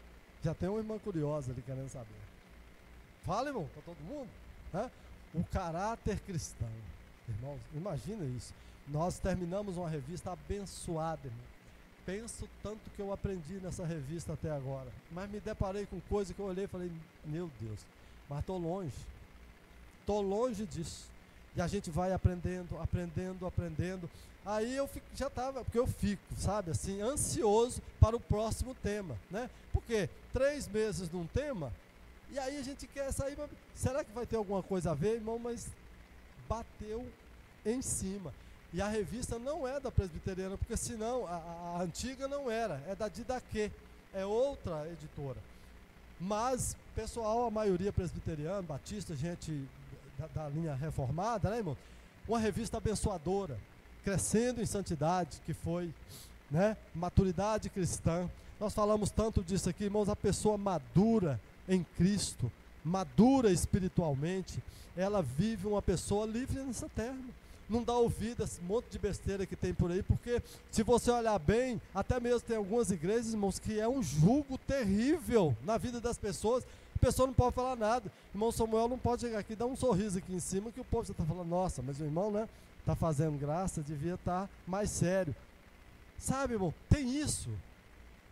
[SPEAKER 1] Já tem uma irmã curiosa ali querendo saber. Fala, irmão, para todo mundo. O caráter cristão. Irmãos, imagina isso. Nós terminamos uma revista abençoada, irmão. Penso tanto que eu aprendi nessa revista até agora. Mas me deparei com coisa que eu olhei e falei, meu Deus, mas estou longe. Estou longe disso. E a gente vai aprendendo. Aí eu já estava, porque eu fico, sabe, assim, ansioso para o próximo tema, né? Porque 3 meses num tema, e aí a gente quer sair, mas será que vai ter alguma coisa a ver, irmão? Mas bateu em cima. E a revista não é da Presbiteriana, porque senão, a antiga não era, é da Didaquê, é outra editora. Mas, pessoal, a maioria presbiteriana, batista, gente da linha reformada, né, irmão? Uma revista abençoadora, crescendo em santidade, que foi, né, maturidade cristã. Nós falamos tanto disso aqui, irmãos, a pessoa madura em Cristo, madura espiritualmente, ela vive uma pessoa livre nessa terra. Não dá ouvido a esse monte de besteira que tem por aí, porque se você olhar bem, até mesmo tem algumas igrejas, irmãos, que é um jugo terrível na vida das pessoas. A pessoa não pode falar nada. Irmão Samuel não pode chegar aqui e dar um sorriso aqui em cima, que o povo já está falando, nossa, mas o irmão, né, está fazendo graça, devia estar mais sério. Sabe, irmão, tem isso,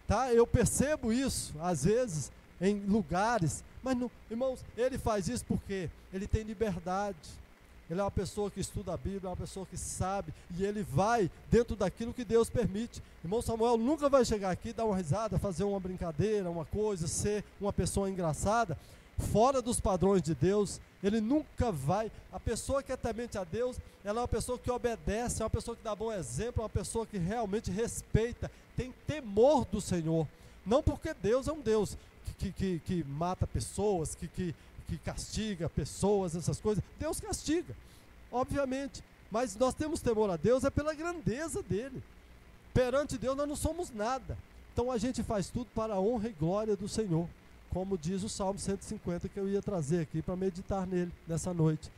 [SPEAKER 1] tá? Eu percebo isso, às vezes, em lugares, mas, não, irmãos, ele faz isso porque ele tem liberdade. Ele é uma pessoa que estuda a Bíblia, é uma pessoa que sabe, e ele vai dentro daquilo que Deus permite. Irmão Samuel nunca vai chegar aqui, dar uma risada, fazer uma brincadeira, uma coisa, ser uma pessoa engraçada, fora dos padrões de Deus. Ele nunca vai. A pessoa que é temente a Deus, ela é uma pessoa que obedece, é uma pessoa que dá bom exemplo, é uma pessoa que realmente respeita, tem temor do Senhor. Não porque Deus é um Deus que mata pessoas, que castiga pessoas, essas coisas. Deus castiga, obviamente, mas nós temos temor a Deus é pela grandeza dele. Perante Deus nós não somos nada, então a gente faz tudo para a honra e glória do Senhor, como diz o Salmo 150, que eu ia trazer aqui para meditar nele nessa noite,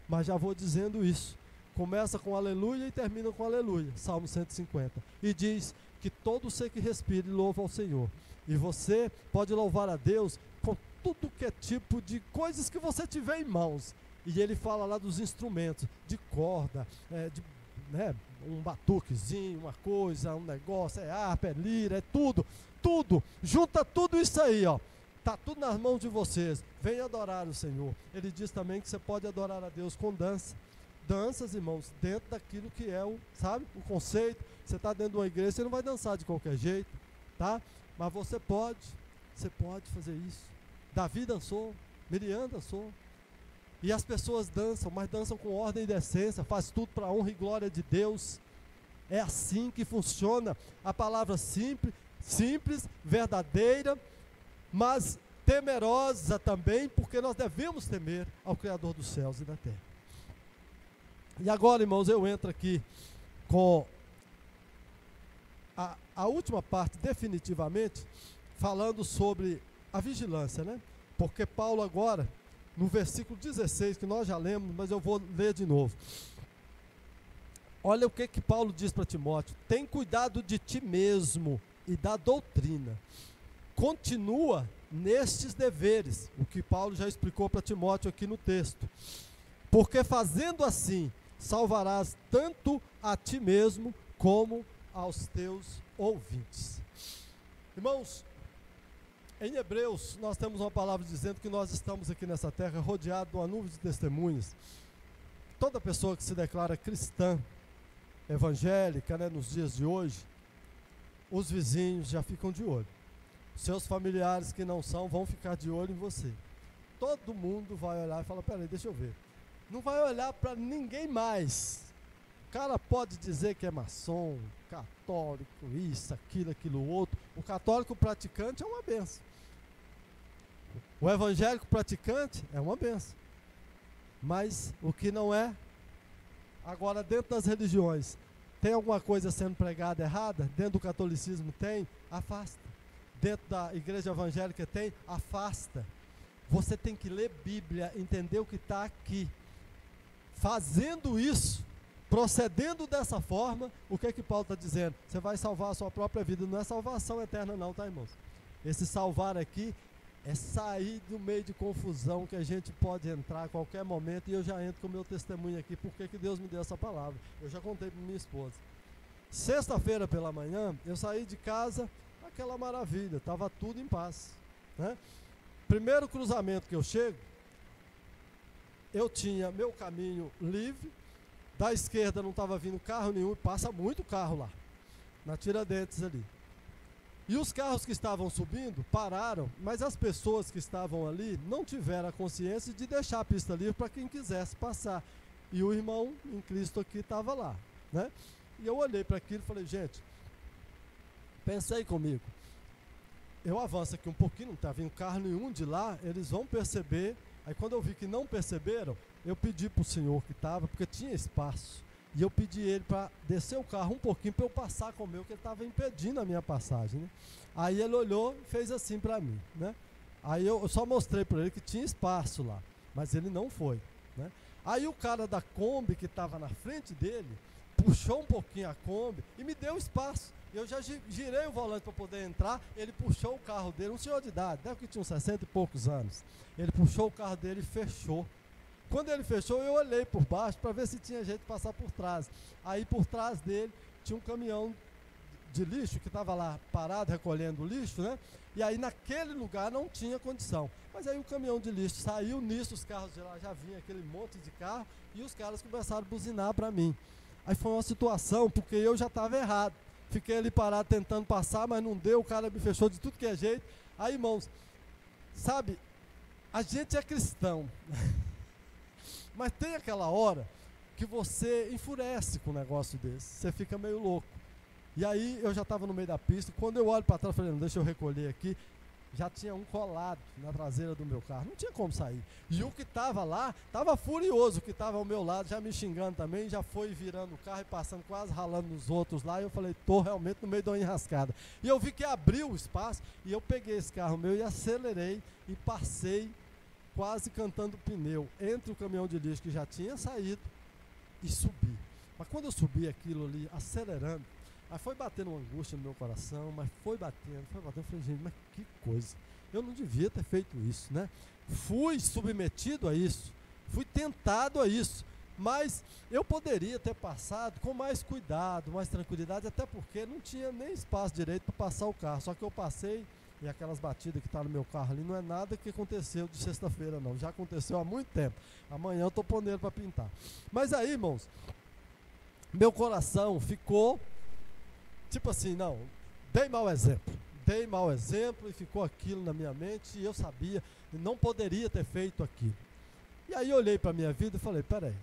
[SPEAKER 1] mas já vou dizendo isso. Começa com aleluia e termina com aleluia, Salmo 150, e diz que todo ser que respire louva ao Senhor. E você pode louvar a Deus com tudo que é tipo de coisas que você tiver em mãos. E ele fala lá dos instrumentos, de corda, né, um batuquezinho, uma coisa, um negócio, é harpa, é lira, é tudo. Junta tudo isso aí, ó. Está tudo nas mãos de vocês. Venha adorar o Senhor. Ele diz também que você pode adorar a Deus com dança. Danças, irmãos, dentro daquilo que é o conceito. Você está dentro de uma igreja, você não vai dançar de qualquer jeito, tá? Mas você pode fazer isso. Davi dançou, Miriam dançou. E as pessoas dançam, mas dançam com ordem e decência, faz tudo para a honra e glória de Deus. É assim que funciona a palavra simples, verdadeira, mas temerosa também, porque nós devemos temer ao Criador dos céus e da terra. E agora, irmãos, eu entro aqui com a última parte, definitivamente, falando sobre a vigilância, né? Porque Paulo agora, no versículo 16, que nós já lemos, mas eu vou ler de novo. Olha o que Paulo diz para Timóteo: tem cuidado de ti mesmo e da doutrina. Continua nestes deveres, o que Paulo já explicou para Timóteo aqui no texto. Porque fazendo assim, salvarás tanto a ti mesmo como aos teus ouvintes. Irmãos, em Hebreus nós temos uma palavra dizendo que nós estamos aqui nessa terra rodeados de uma nuvem de testemunhas. Toda pessoa que se declara cristã, evangélica, né, nos dias de hoje, os vizinhos já ficam de olho. Seus familiares que não são vão ficar de olho em você. Todo mundo vai olhar e falar: peraí, deixa eu ver. Não vai olhar para ninguém mais. O cara pode dizer que é maçom, católico, isso, aquilo, outro. O católico praticante é uma benção. O evangélico praticante é uma benção. Mas o que não é, agora dentro das religiões, tem alguma coisa sendo pregada errada? Dentro do catolicismo tem? Afasta. Dentro da igreja evangélica tem? Afasta. Você tem que ler Bíblia, entender o que está aqui. Fazendo isso, procedendo dessa forma, o que Paulo está dizendo? Você vai salvar a sua própria vida. Não é salvação eterna não, tá, irmãos? Esse salvar aqui é sair do meio de confusão que a gente pode entrar a qualquer momento, e eu já entro com o meu testemunho aqui, porque que Deus me deu essa palavra. Eu já contei para minha esposa. Sexta-feira pela manhã, eu saí de casa, aquela maravilha, estava tudo em paz, né? Primeiro cruzamento que eu chego, eu tinha meu caminho livre, da esquerda não estava vindo carro nenhum, passa muito carro lá, na Tiradentes ali. E os carros que estavam subindo pararam, mas as pessoas que estavam ali não tiveram a consciência de deixar a pista livre para quem quisesse passar. E o irmão em Cristo aqui estava lá, né? E eu olhei para aquilo e falei, gente, pensei comigo, eu avanço aqui um pouquinho, não está vindo carro nenhum de lá, eles vão perceber. Aí quando eu vi que não perceberam, eu pedi para o senhor que estava, porque tinha espaço, e eu pedi ele para descer o carro um pouquinho para eu passar com o meu, que ele estava impedindo a minha passagem, né? Aí ele olhou e fez assim para mim, né? Aí eu só mostrei para ele que tinha espaço lá, mas ele não foi, né? Aí o cara da Kombi que estava na frente dele, puxou um pouquinho a Kombi e me deu espaço. Eu já girei o volante para poder entrar, ele puxou o carro dele, um senhor de idade, deve que tinha uns 60 e poucos anos. Ele puxou o carro dele e fechou. Quando ele fechou, eu olhei por baixo para ver se tinha jeito de passar por trás. Aí por trás dele tinha um caminhão de lixo que estava lá parado recolhendo o lixo, né? E aí naquele lugar não tinha condição. Mas aí o caminhão de lixo saiu, nisso os carros de lá já vinham aquele monte de carro e os caras começaram a buzinar para mim. Aí foi uma situação, porque eu já estava errado. Fiquei ali parado tentando passar, mas não deu, o cara me fechou de tudo que é jeito. Aí, irmãos, sabe, a gente é cristão, mas tem aquela hora que você enfurece com um negócio desse, você fica meio louco. E aí eu já estava no meio da pista, quando eu olho para trás, falei, não, deixa eu recolher aqui, já tinha um colado na traseira do meu carro, não tinha como sair. E o que estava lá, estava furioso, o que estava ao meu lado, já me xingando também, já foi virando o carro e passando, quase ralando nos outros lá, e eu falei, estou realmente no meio de uma enrascada. E eu vi que abriu o espaço, e eu peguei esse carro meu e acelerei, e passei quase cantando pneu, entre o caminhão de lixo que já tinha saído, e subi. Mas quando eu subi aquilo ali, acelerando, aí foi batendo uma angústia no meu coração, mas foi batendo, eu falei, gente, mas que coisa, eu não devia ter feito isso, né? Fui submetido a isso, fui tentado a isso, mas eu poderia ter passado com mais cuidado, mais tranquilidade, até porque não tinha nem espaço direito para passar o carro, só que eu passei, e aquelas batidas que tá no meu carro ali, não é nada que aconteceu de sexta-feira não, já aconteceu há muito tempo, amanhã eu estou pondo ele para pintar. Mas aí, irmãos, meu coração ficou tipo assim, não, dei mau exemplo e ficou aquilo na minha mente e eu sabia, não poderia ter feito aquilo. E aí eu olhei para a minha vida e falei, peraí,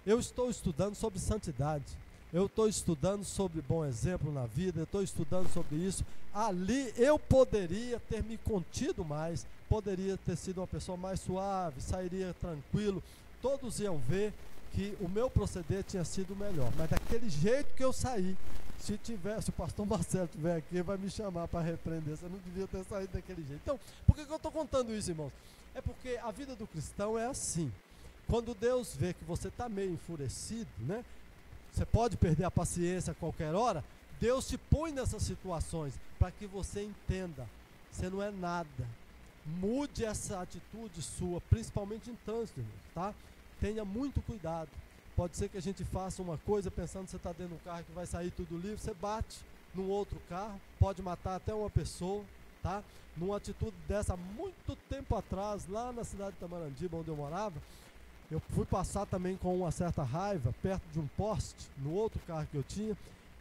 [SPEAKER 1] eu estou estudando sobre santidade, eu estou estudando sobre bom exemplo na vida, eu estou estudando sobre isso, ali eu poderia ter me contido mais, poderia ter sido uma pessoa mais suave, sairia tranquilo, todos iam ver que o meu proceder tinha sido melhor, mas daquele jeito que eu saí, se o pastor Marcelo estiver aqui, vai me chamar para repreender, você não devia ter saído daquele jeito. Então, por que eu estou contando isso, irmãos? É porque a vida do cristão é assim, quando Deus vê que você está meio enfurecido, né? Você pode perder a paciência a qualquer hora, Deus te põe nessas situações, para que você entenda, você não é nada, mude essa atitude sua, principalmente em trânsito, tá? Tenha muito cuidado. Pode ser que a gente faça uma coisa pensando que você está dentro de um carro que vai sair tudo livre, você bate num outro carro, pode matar até uma pessoa, tá? Numa atitude dessa, muito tempo atrás, lá na cidade de Tamarandiba, onde eu morava, eu fui passar também com uma certa raiva, perto de um poste, no outro carro que eu tinha,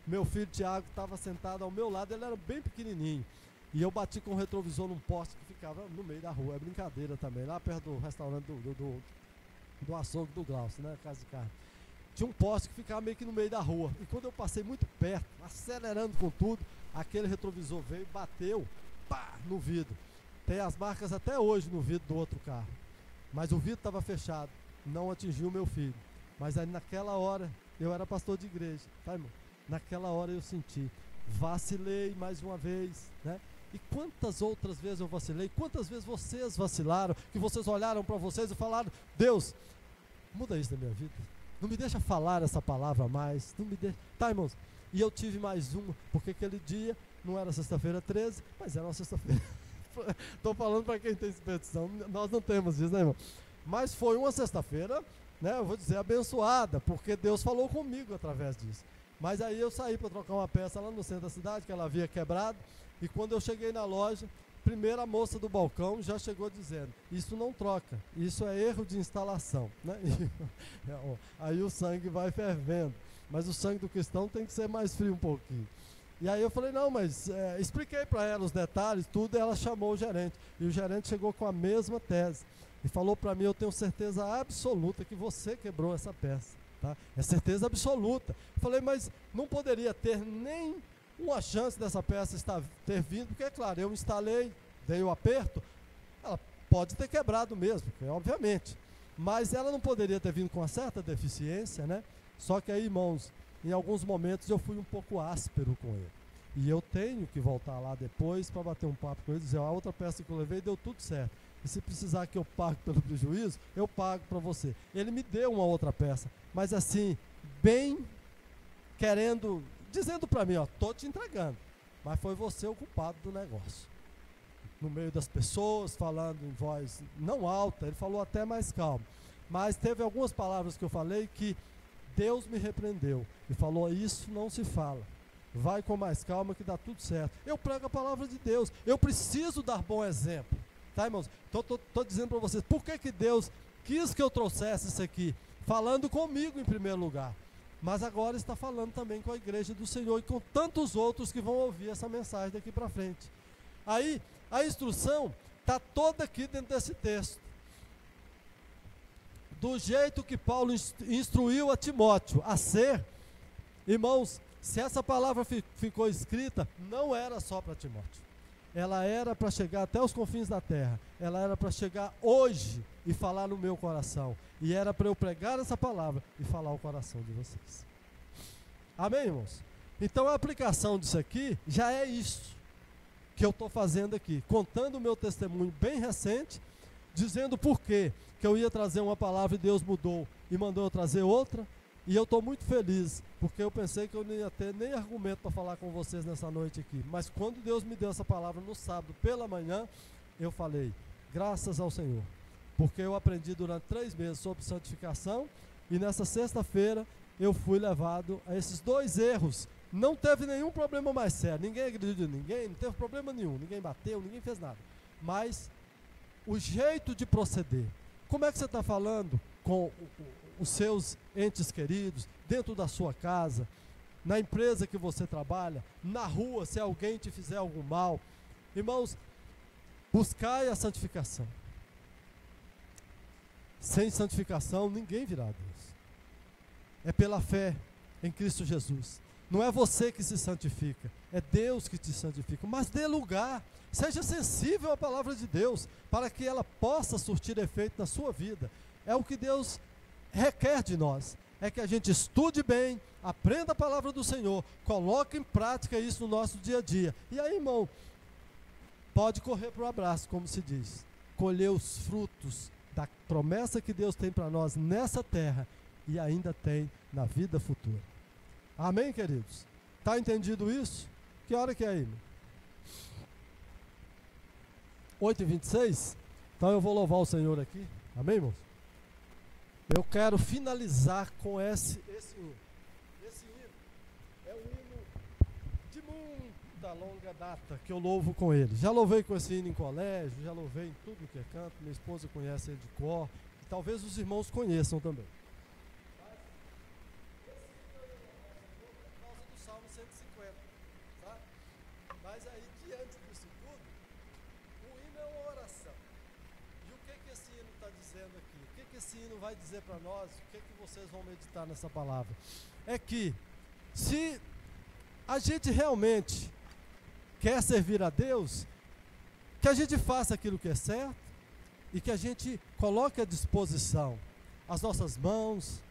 [SPEAKER 1] meu filho Tiago estava sentado ao meu lado, ele era bem pequenininho, e eu bati com o retrovisor num poste que ficava no meio da rua, é brincadeira também, lá perto do restaurante do açougue do Glaucio, né, casa de carne. Tinha um poste que ficava meio que no meio da rua, e quando eu passei muito perto, acelerando com tudo, aquele retrovisor veio e bateu, pá, no vidro. Tem as marcas até hoje no vidro do outro carro, mas o vidro estava fechado, não atingiu meu filho. Mas aí naquela hora, eu era pastor de igreja, tá, irmão? Naquela hora eu senti, vacilei mais uma vez, né? E quantas outras vezes eu vacilei, quantas vezes vocês vacilaram, que vocês olharam para vocês e falaram, Deus, muda isso da minha vida, não me deixa falar essa palavra mais, não me deixa, tá, irmãos? E eu tive mais uma, porque aquele dia não era sexta-feira 13, mas era uma sexta-feira Estou falando para quem tem superstição, nós não temos isso, né, irmão? Mas foi uma sexta-feira, né, eu vou dizer, abençoada, porque Deus falou comigo através disso. Mas aí eu saí para trocar uma peça lá no centro da cidade, que ela havia quebrado, e quando eu cheguei na loja, primeiro a moça do balcão já chegou dizendo, isso não troca, isso é erro de instalação, né? Aí o sangue vai fervendo, mas o sangue do cristão tem que ser mais frio um pouquinho. E aí eu falei, não, mas expliquei para ela os detalhes, tudo, e ela chamou o gerente, e o gerente chegou com a mesma tese, e falou para mim, eu tenho certeza absoluta que você quebrou essa peça, tá? É certeza absoluta. Eu falei, mas não poderia ter nem uma chance dessa peça ter vindo, porque é claro, eu instalei, dei o aperto, ela pode ter quebrado mesmo, obviamente, mas ela não poderia ter vindo com uma certa deficiência, né? Só que aí, irmãos, em alguns momentos eu fui um pouco áspero com ele, e eu tenho que voltar lá depois para bater um papo com ele e dizer, a outra peça que eu levei deu tudo certo, e se precisar que eu pague pelo prejuízo, eu pago para você. Ele me deu uma outra peça, mas assim, bem querendo, dizendo para mim, ó, tô te entregando, mas foi você o culpado do negócio. No meio das pessoas, falando em voz não alta, ele falou até mais calmo, mas teve algumas palavras que eu falei que Deus me repreendeu e falou, isso não se fala, vai com mais calma que dá tudo certo. Eu prego a palavra de Deus, eu preciso dar bom exemplo, tá, irmãos? Então tô dizendo para vocês, por que Deus quis que eu trouxesse isso aqui? Falando comigo em primeiro lugar, mas agora está falando também com a igreja do Senhor e com tantos outros que vão ouvir essa mensagem daqui para frente. Aí, a instrução está toda aqui dentro desse texto. Do jeito que Paulo instruiu a Timóteo a ser, irmãos, se essa palavra ficou escrita, não era só para Timóteo. Ela era para chegar até os confins da terra. Ela era para chegar hoje e falar no meu coração. E era para eu pregar essa palavra e falar ao coração de vocês. Amém, irmãos? Então a aplicação disso aqui já é isso que eu estou fazendo aqui, contando o meu testemunho bem recente, dizendo por quê que eu ia trazer uma palavra e Deus mudou e mandou eu trazer outra, e eu estou muito feliz, porque eu pensei que eu não ia ter nem argumento para falar com vocês nessa noite aqui, mas quando Deus me deu essa palavra no sábado pela manhã, eu falei, graças ao Senhor, porque eu aprendi durante 3 meses sobre santificação, e nessa sexta-feira eu fui levado a esses 2 erros. Não teve nenhum problema mais sério, ninguém agrediu ninguém, não teve problema nenhum, ninguém bateu, ninguém fez nada, mas o jeito de proceder, como é que você está falando com os seus entes queridos, dentro da sua casa, na empresa que você trabalha, na rua, se alguém te fizer algum mal, irmãos, buscai a santificação. Sem santificação ninguém virá a Deus. É pela fé em Cristo Jesus. Não é você que se santifica, é Deus que te santifica. Mas dê lugar, seja sensível à palavra de Deus, para que ela possa surtir efeito na sua vida. É o que Deus requer de nós, é que a gente estude bem, aprenda a palavra do Senhor, coloque em prática isso no nosso dia a dia. E aí, irmão, pode correr para o abraço, como se diz, colher os frutos da promessa que Deus tem para nós nessa terra e ainda tem na vida futura. Amém, queridos? Está entendido isso? Que hora que é aí? 8h26? Então eu vou louvar o Senhor aqui. Amém, irmãos? Eu quero finalizar com esse hino. Esse hino é um hino de muita longa data que eu louvo com ele. Já louvei com esse hino em colégio, já louvei em tudo que é canto. Minha esposa conhece ele de cor. E talvez os irmãos conheçam também. Salmo 150, tá? Mas aí, diante disso tudo, o hino é uma oração. E o que esse hino está dizendo aqui? O que esse hino vai dizer para nós? O que vocês vão meditar nessa palavra? É que, se a gente realmente quer servir a Deus, que a gente faça aquilo que é certo e que a gente coloque à disposição as nossas mãos,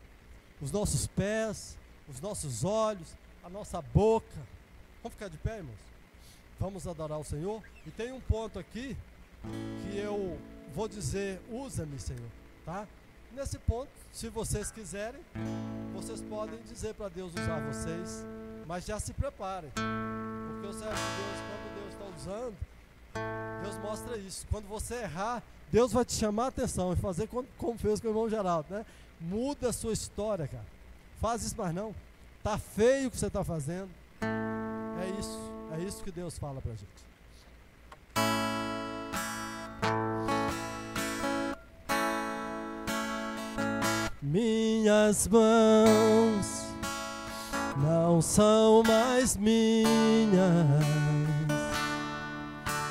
[SPEAKER 1] os nossos pés, os nossos olhos, a nossa boca. Vamos ficar de pé, irmãos? Vamos adorar o Senhor. E tem um ponto aqui que eu vou dizer, usa-me, Senhor, tá? Nesse ponto, se vocês quiserem, vocês podem dizer para Deus usar vocês, mas já se preparem, porque o servo de Deus, quando Deus está usando, Deus mostra isso. Quando você errar, Deus vai te chamar a atenção e fazer como fez com o irmão Geraldo, né? Muda a sua história, cara. Faz isso mais não. Tá feio o que você está fazendo. É isso que Deus fala pra gente. Minhas mãos não são mais minhas,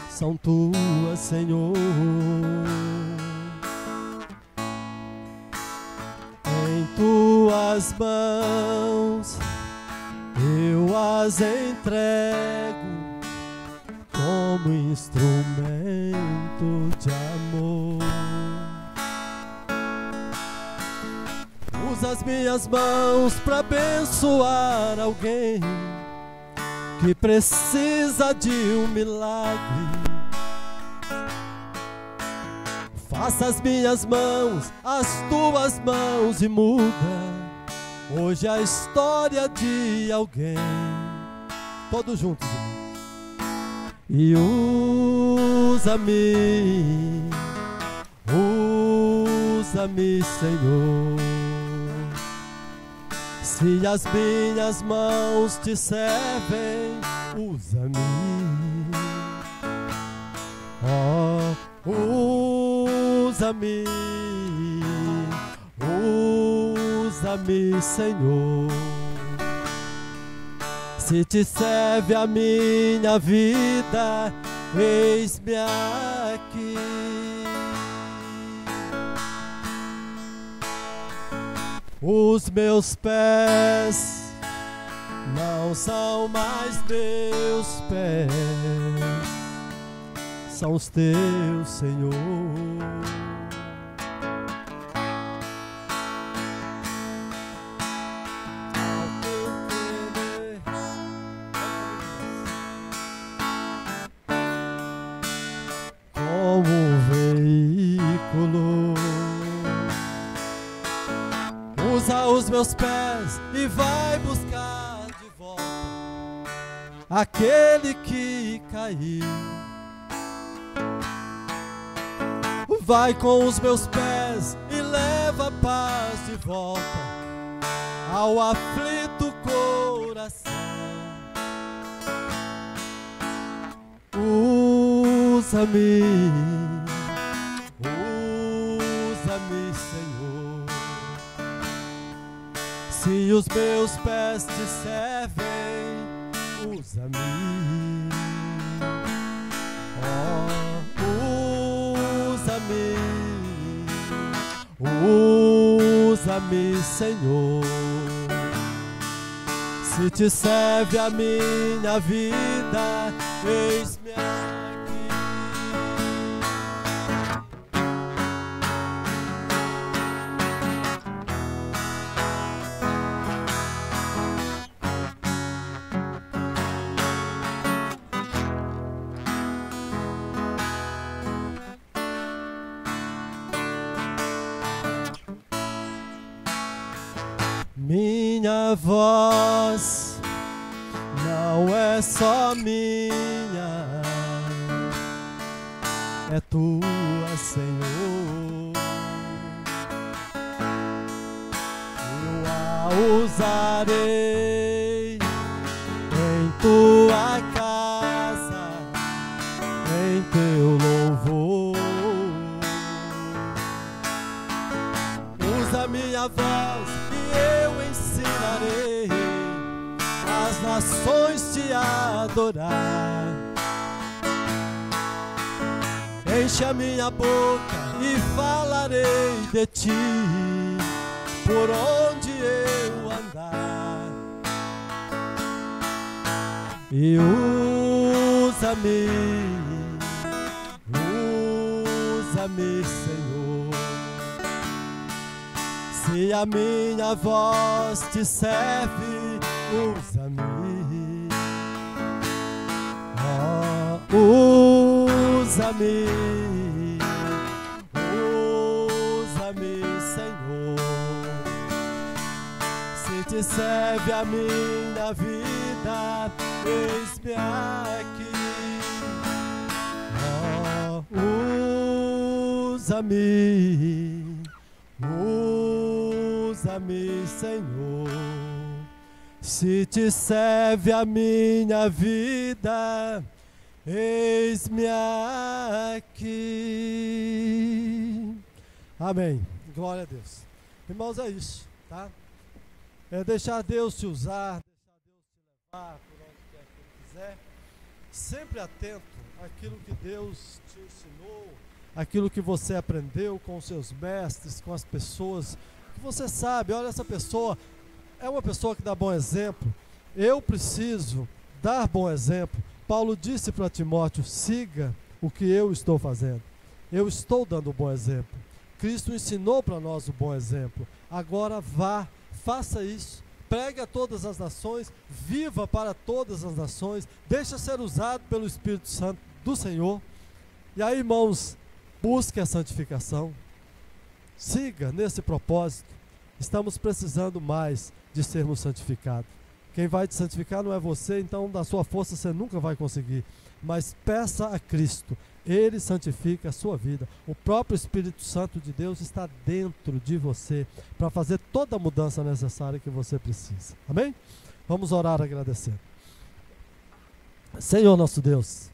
[SPEAKER 1] são tuas, Senhor. Em tuas mãos eu as entrego como instrumento de amor. Usa as minhas mãos para abençoar alguém que precisa de um milagre. Faça as minhas mãos as tuas mãos e muda hoje a história de alguém. Todos juntos. E usa-me, usa-me, Senhor. Se as minhas mãos te servem, usa-me. Oh, usa-me, usa-me, Senhor. Se te serve a minha vida, eis-me aqui. Os meus pés não são mais meus pés, são os teus, Senhor. Como um veículo, usa os meus pés e vai buscar de volta aquele que caiu. Vai com os meus pés e leva a paz de volta ao aflito coração. Usa-me, usa-me, Senhor. Se os meus pés te servem, usa-me. Oh, usa-me, usa-me, Senhor. Se te serve a minha vida, eis-me aqui. Minha voz não é só minha, é tua, Senhor. Eu a usarei em tua casa, em teu louvor. Usa minha voz e eu ensinarei as nações te adorar. Enche a minha boca e falarei de ti por onde eu andar. E usa-me, usa-me, Senhor. Se a minha voz te serve, usa-me. Oh, usa-me, usa-me, Senhor. Se te serve a minha vida, eis-me aqui. usa-me, usa-me, Senhor. Se te serve a minha vida, eis-me aqui. Amém. Glória a Deus. Irmãos, é isso, tá? É deixar Deus te usar, deixar Deus te levar por onde quer que Ele quiser. Sempre atento àquilo que Deus te ensinou, aquilo que você aprendeu com os seus mestres, com as pessoas que você sabe. Olha, essa pessoa é uma pessoa que dá bom exemplo. Eu preciso dar bom exemplo. Paulo disse para Timóteo: siga o que eu estou fazendo. Eu estou dando um bom exemplo. Cristo ensinou para nós o bom exemplo. Agora vá, faça isso. Pregue a todas as nações, viva para todas as nações, deixa ser usado pelo Espírito Santo do Senhor. E aí, irmãos, busque a santificação. Siga nesse propósito. Estamos precisando mais de sermos santificados. Quem vai te santificar não é você, então da sua força você nunca vai conseguir. Mas peça a Cristo, Ele santifica a sua vida. O próprio Espírito Santo de Deus está dentro de você para fazer toda a mudança necessária que você precisa. Amém? Vamos orar agradecendo. Senhor nosso Deus,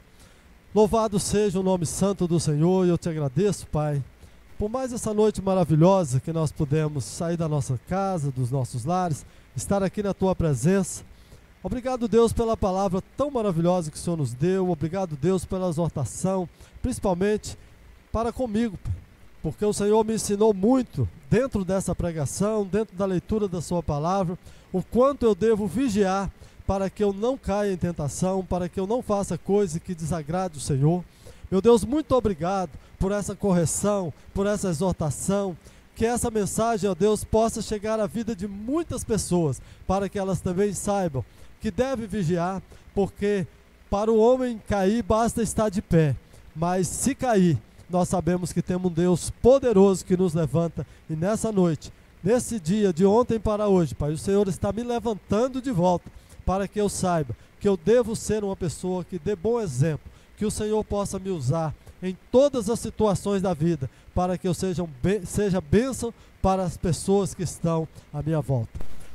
[SPEAKER 1] louvado seja o nome santo do Senhor, e eu te agradeço, Pai, por mais essa noite maravilhosa que nós pudemos sair da nossa casa, dos nossos lares, estar aqui na Tua presença. Obrigado, Deus, pela palavra tão maravilhosa que o Senhor nos deu. Obrigado, Deus, pela exortação, principalmente para comigo, porque o Senhor me ensinou muito dentro dessa pregação, dentro da leitura da Sua palavra, o quanto eu devo vigiar para que eu não caia em tentação, para que eu não faça coisa que desagrade o Senhor. Meu Deus, muito obrigado por essa correção, por essa exortação. Que essa mensagem, ó Deus, possa chegar à vida de muitas pessoas, para que elas também saibam que deve vigiar, porque para o homem cair basta estar de pé, mas se cair, nós sabemos que temos um Deus poderoso que nos levanta. E nessa noite, nesse dia, de ontem para hoje, Pai, o Senhor está me levantando de volta, para que eu saiba que eu devo ser uma pessoa que dê bom exemplo, que o Senhor possa me usar em todas as situações da vida, para que eu seja bênção para as pessoas que estão à minha volta.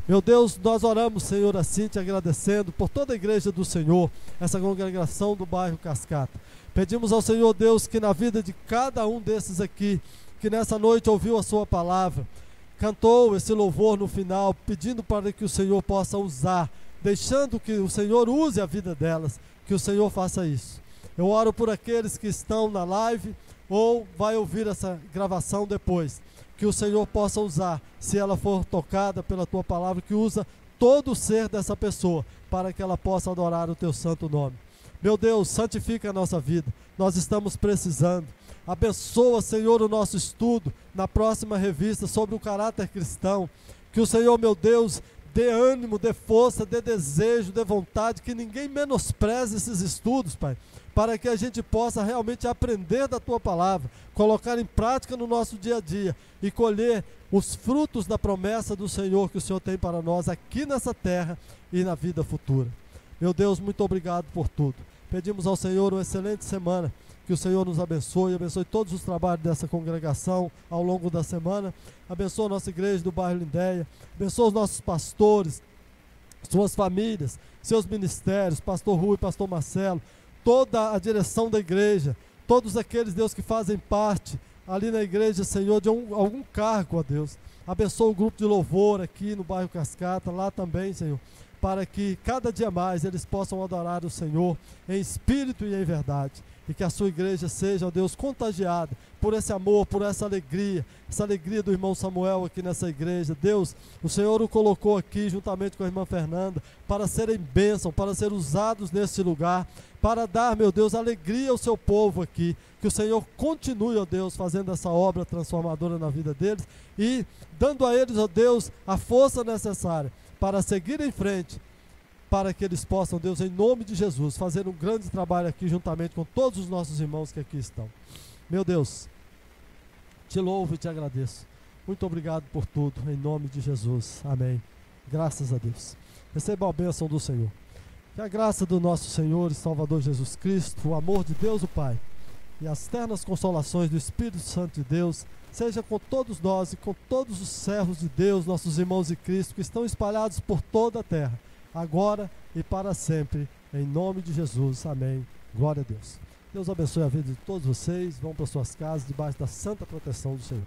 [SPEAKER 1] Meu Deus, nós oramos, Senhor, assim, te agradecendo por toda a igreja do Senhor, essa congregação do bairro Cascata. Pedimos ao Senhor, Deus, que na vida de cada um desses aqui, que nessa noite ouviu a sua palavra, cantou esse louvor no final, pedindo para que o Senhor possa usar, deixando que o Senhor use a vida delas, que o Senhor faça isso. Eu oro por aqueles que estão na live ou vai ouvir essa gravação depois, que o Senhor possa usar, se ela for tocada pela Tua palavra, que usa todo o ser dessa pessoa, para que ela possa adorar o Teu santo nome. Meu Deus, santifica a nossa vida, nós estamos precisando. Abençoa, Senhor, o nosso estudo na próxima revista sobre o caráter cristão. Que o Senhor, meu Deus, dê ânimo, dê força, dê desejo, dê vontade, que ninguém menospreze esses estudos, Pai, para que a gente possa realmente aprender da Tua palavra, colocar em prática no nosso dia a dia e colher os frutos da promessa do Senhor que o Senhor tem para nós aqui nessa terra e na vida futura. Meu Deus, muito obrigado por tudo. Pedimos ao Senhor uma excelente semana, que o Senhor nos abençoe todos os trabalhos dessa congregação ao longo da semana. Abençoa a nossa igreja do bairro Lindéia, abençoa os nossos pastores, suas famílias, seus ministérios, pastor Rui, pastor Marcelo, toda a direção da igreja, todos aqueles, Deus, que fazem parte ali na igreja, Senhor, de algum cargo, ó Deus. Abençoa o grupo de louvor aqui no bairro Cascata, lá também, Senhor, para que cada dia mais eles possam adorar o Senhor em espírito e em verdade. E que a sua igreja seja, ó Deus, contagiada por esse amor, por essa alegria do irmão Samuel aqui nessa igreja. Deus, o Senhor o colocou aqui juntamente com a irmã Fernanda para serem bênção, para ser usados nesse lugar, para dar, meu Deus, alegria ao seu povo aqui. Que o Senhor continue, ó Deus, fazendo essa obra transformadora na vida deles e dando a eles, ó Deus, a força necessária para seguir em frente, para que eles possam, Deus, em nome de Jesus, fazer um grande trabalho aqui juntamente com todos os nossos irmãos que aqui estão. Meu Deus, te louvo e te agradeço. Muito obrigado por tudo, em nome de Jesus. Amém. Graças a Deus. Receba a bênção do Senhor. Que a graça do nosso Senhor e Salvador Jesus Cristo, o amor de Deus o Pai, e as ternas consolações do Espírito Santo de Deus seja com todos nós e com todos os servos de Deus, nossos irmãos em Cristo, que estão espalhados por toda a terra, agora e para sempre, em nome de Jesus. Amém. Glória a Deus. Deus abençoe a vida de todos vocês. Vão para suas casas debaixo da santa proteção do Senhor.